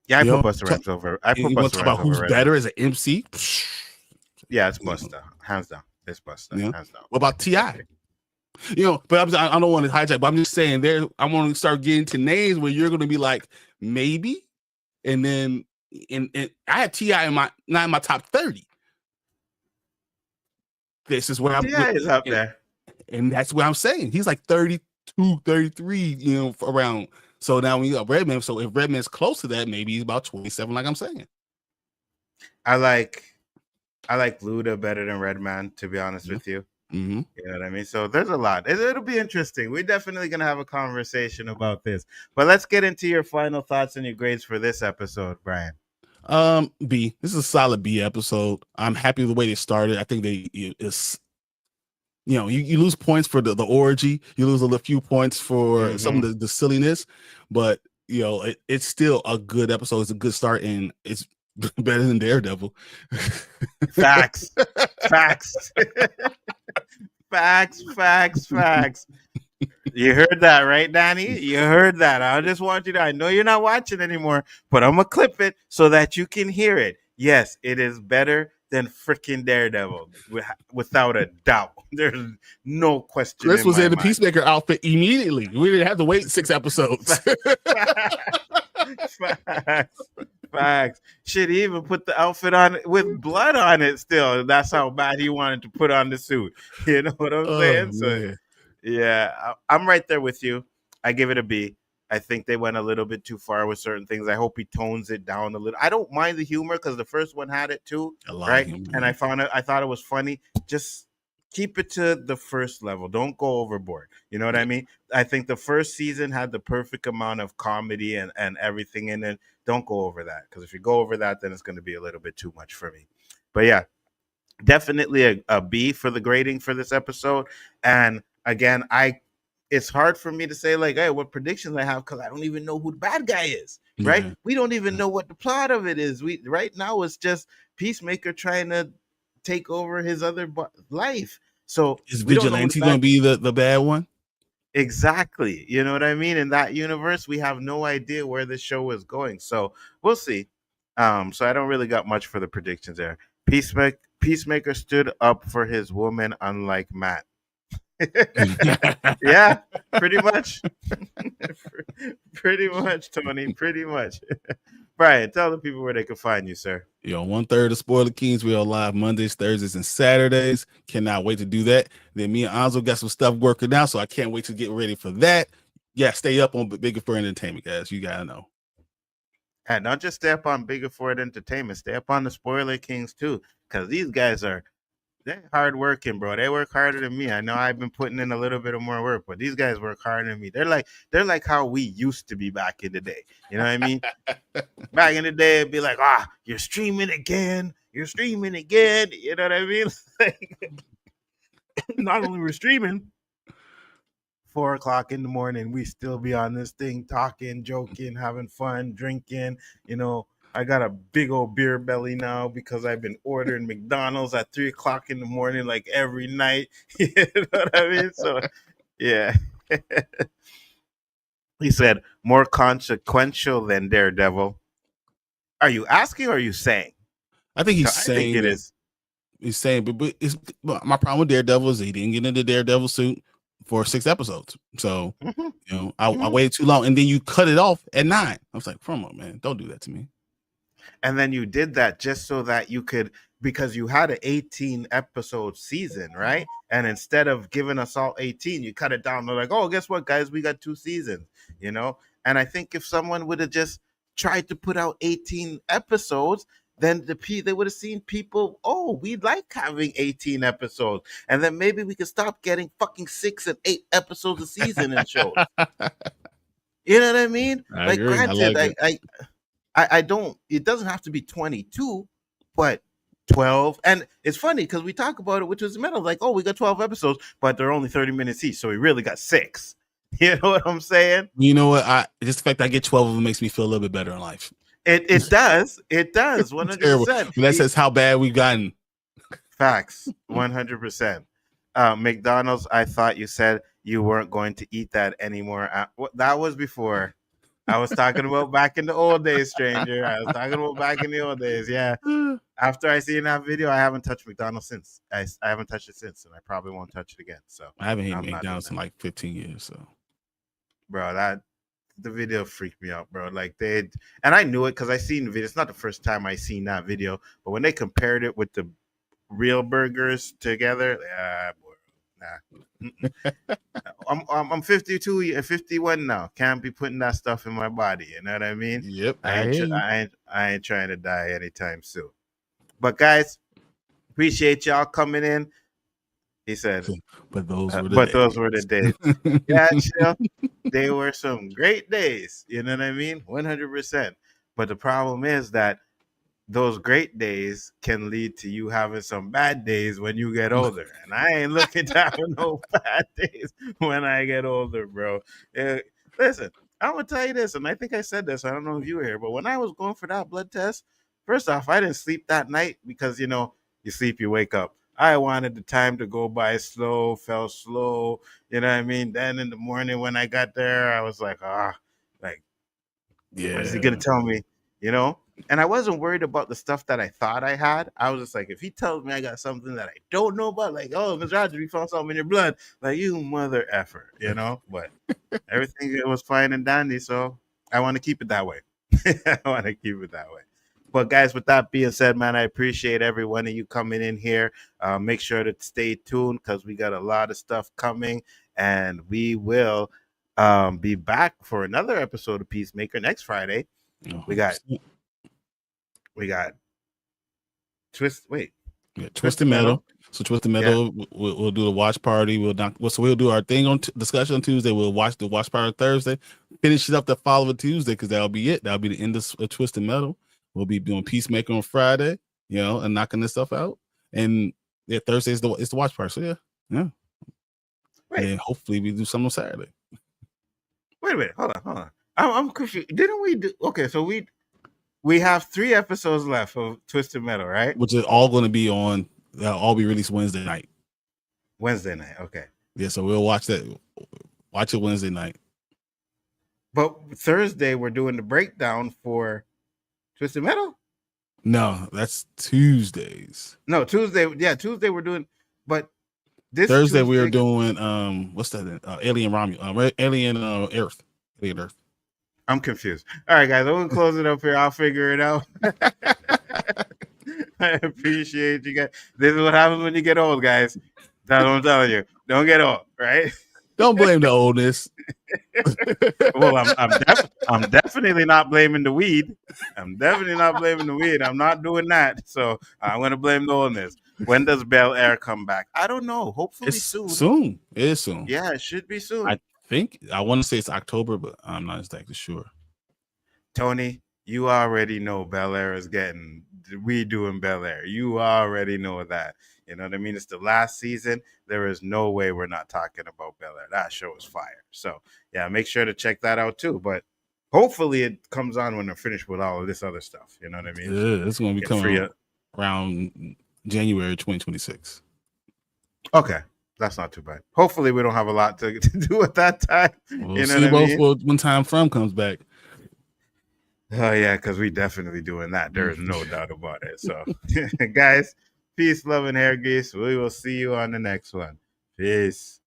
Yeah, I put Busta Rhymes over. I put Busta Rhymes over. Who's better as an MC? Yeah, it's Busta. Hands down. It's Busta. Hands down. What about T.I.? But I don't want to hijack, but I'm just saying I want to start getting to names where you're going to be like, maybe. And then and I had T.I. not in my top 30. This is where I'm T.I. is up there. And that's what I'm saying. He's like 32, 33, around. So now when you got Redman, so if Redman's close to that, maybe he's about 27, like I'm saying. I like Luda better than Redman, to be honest with you. Mm-hmm. You know what I mean? So there's a lot. It'll be interesting. We're definitely going to have a conversation about this. But let's get into your final thoughts and your grades for this episode, Brian. B. This is a solid B episode. I'm happy with the way they started. I think you lose points for the orgy. You lose a few points for some of the silliness. But, it's still a good episode. It's a good start, and it's better than Daredevil. Facts. Facts. You heard that, right, Danny? You heard that. I just want you to, I know you're not watching anymore, but I'm going to clip it so that you can hear it. Yes, it is better than freaking Daredevil, without a doubt. There's no question. Chris was in the Peacemaker outfit immediately. We didn't have to wait 6 episodes. Facts. Shit, he even put the outfit on with blood on it still. That's how bad he wanted to put on the suit. You know what I'm saying? So, yeah, I'm right there with you. I give it a B. I think they went a little bit too far with certain things. I hope he tones it down a little. I don't mind the humor because the first one had it too, right? And I thought it was funny. Just keep it to the first level. Don't go overboard. You know what I mean? I think the first season had the perfect amount of comedy and everything in it. Don't go over that, because if you go over that, then it's going to be a little bit too much for me. But yeah, definitely a B for the grading for this episode. And again, it's hard for me to say like, hey, what predictions I have, because I don't even know who the bad guy is, right? Yeah. We don't even know what the plot of it is. Right now it's just Peacemaker trying to take over his other life. So is Vigilante going to be the bad one? Exactly. You know what I mean? In that universe, we have no idea where the show is going. So we'll see. So I don't really got much for the predictions there. Peacemaker stood up for his woman, unlike Matt. Yeah, pretty much. Pretty much, Tony. Pretty much. Brian, tell the people where they can find you, sir. 1/3 of Spoiler Kings. We are live Mondays, Thursdays, and Saturdays. Cannot wait to do that. Then me and Nzo got some stuff working out, so I can't wait to get ready for that. Yeah, stay up on Bigger for Entertainment, guys. You gotta know. And not just stay up on Bigger for Entertainment. Stay up on the Spoiler Kings too. because these guys they're hard working, bro. They work harder than me. I know I've been putting in a little bit of more work, but these guys work harder than me. They're like how we used to be back in the day. You know what I mean? Back in the day, it'd be like, you're streaming again. You're streaming again. You know what I mean? Not only we're streaming, 4:00 in the morning, we still be on this thing talking, joking, having fun, drinking. You know, I got a big old beer belly now because I've been ordering McDonald's at 3:00 in the morning, like every night. You know what I mean? So, yeah. He said, more consequential than Daredevil. Are you asking or are you saying? I think he's I saying think it is. He's saying, but my problem with Daredevil is he didn't get into the Daredevil suit for 6 episodes. So, you know, I waited too long, and then you cut it off at 9. I was like, come on, man, don't do that to me. And then you did that just so that you could, because you had an 18 episode season, right? And instead of giving us all 18, you cut it down. They're like, oh, guess what, guys? We got 2 seasons, you know? And I think if someone would have just tried to put out 18 episodes, then they would have seen people, oh, we like having 18 episodes. And then maybe we could stop getting fucking 6 and 8 episodes a season in shows. You know what I mean? I agree. Granted, I don't, it doesn't have to be 22, but 12. And it's funny because we talk about it, which was the middle, like, oh, we got 12 episodes, but they're only 30 minutes each. So we really got 6. You know what I'm saying? You know what? Just the fact that I get 12 of them makes me feel a little bit better in life. It does. It does. 100%. That says how bad we've gotten. Facts. 100%. McDonald's, I thought you said you weren't going to eat that anymore. That was before. I was talking about back in the old days, stranger. I was talking about back in the old days. Yeah. After I seen that video, I haven't touched McDonald's since. I haven't touched it since, and I probably won't touch it again. So I haven't eaten McDonald's in like 15 years. So, bro, the video freaked me out, bro. Like and I knew it because I seen the video. It's not the first time I seen that video, but when they compared it with the real burgers together, I'm 52 and 51 now. Can't be putting that stuff in my body. You know what I mean? Yep. I ain't trying to die anytime soon. But guys, appreciate y'all coming in. He said, but those were the days. Yeah, chill. They were some great days. You know what I mean? 100%. But the problem is that those great days can lead to you having some bad days when you get older. And I ain't looking to have no bad days when I get older, bro. Listen, I'm going to tell you this, and I think I said this. I don't know if you were here, but when I was going for that blood test, first off, I didn't sleep that night because, you know, you sleep, you wake up. I wanted the time to go by slow, felt slow. You know what I mean? Then in the morning when I got there, I was like, what is he going to tell me? You know? And I wasn't worried about the stuff that I thought I had. I was just like, if he tells me I got something that I don't know about, like, oh, Mr. Hodges, we found something in your blood. Like, you mother effer, you know? But everything was fine and dandy, so I want to keep it that way. I want to keep it that way. But guys, with that being said, man, I appreciate every one of you coming in here. Make sure to stay tuned because we got a lot of stuff coming, and we will be back for another episode of Peacemaker next Friday. We got Twisted Metal. So Twisted Metal, we'll do the watch party. We'll do our thing on discussion on Tuesday. We'll watch the watch party Thursday. Finish it up the following Tuesday because that'll be it. That'll be the end of Twisted Metal. We'll be doing Peacemaker on Friday, you know, and knocking this stuff out. And Thursday is the watch party. So yeah. Wait. And hopefully we do something on Saturday. Wait a minute. Hold on. I'm confused. Didn't we do? Okay, so we have 3 episodes left of Twisted Metal, right? Which is all going to be on. They'll all be released Wednesday night. Wednesday night. Okay. Yeah, so we'll watch that. Watch it Wednesday night. But Thursday we're doing the breakdown for Twisted Metal? No, that's Tuesdays. No, Tuesday. Yeah, Tuesday we're doing. But this Thursday Tuesday, we are doing what's that? Alien Romulus, Alien Earth. Alien Earth. I'm confused. All right, guys, I'm gonna close it up here. I'll figure it out. I appreciate you guys. This is what happens when you get old, guys. That's what I'm telling you. Don't get old, right? Don't blame the oldness. Well, I'm definitely not blaming the weed. I'm not doing that. So I'm gonna blame the oldness. When does Bel Air come back? I don't know. Hopefully It's soon. soon. It is soon. Yeah, it should be soon. I want to say it's October, but I'm not exactly sure. Tony, you already know Bel Air is getting redoing Bel Air. You already know that. You know what I mean? It's the last season. There is no way we're not talking about Bel Air. That show is fire. So yeah, make sure to check that out too. But hopefully it comes on when they're finished with all of this other stuff. You know what I mean? Yeah, it's going to be coming around January 2026. Okay. That's not too bad. Hopefully we don't have a lot to do at that time. We'll you know see what I mean? when Time From comes back. Oh yeah, because we definitely doing that. There is no doubt about it. So guys, peace, love, and hair grease. We will see you on the next one. Peace.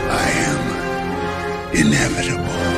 I am inevitable.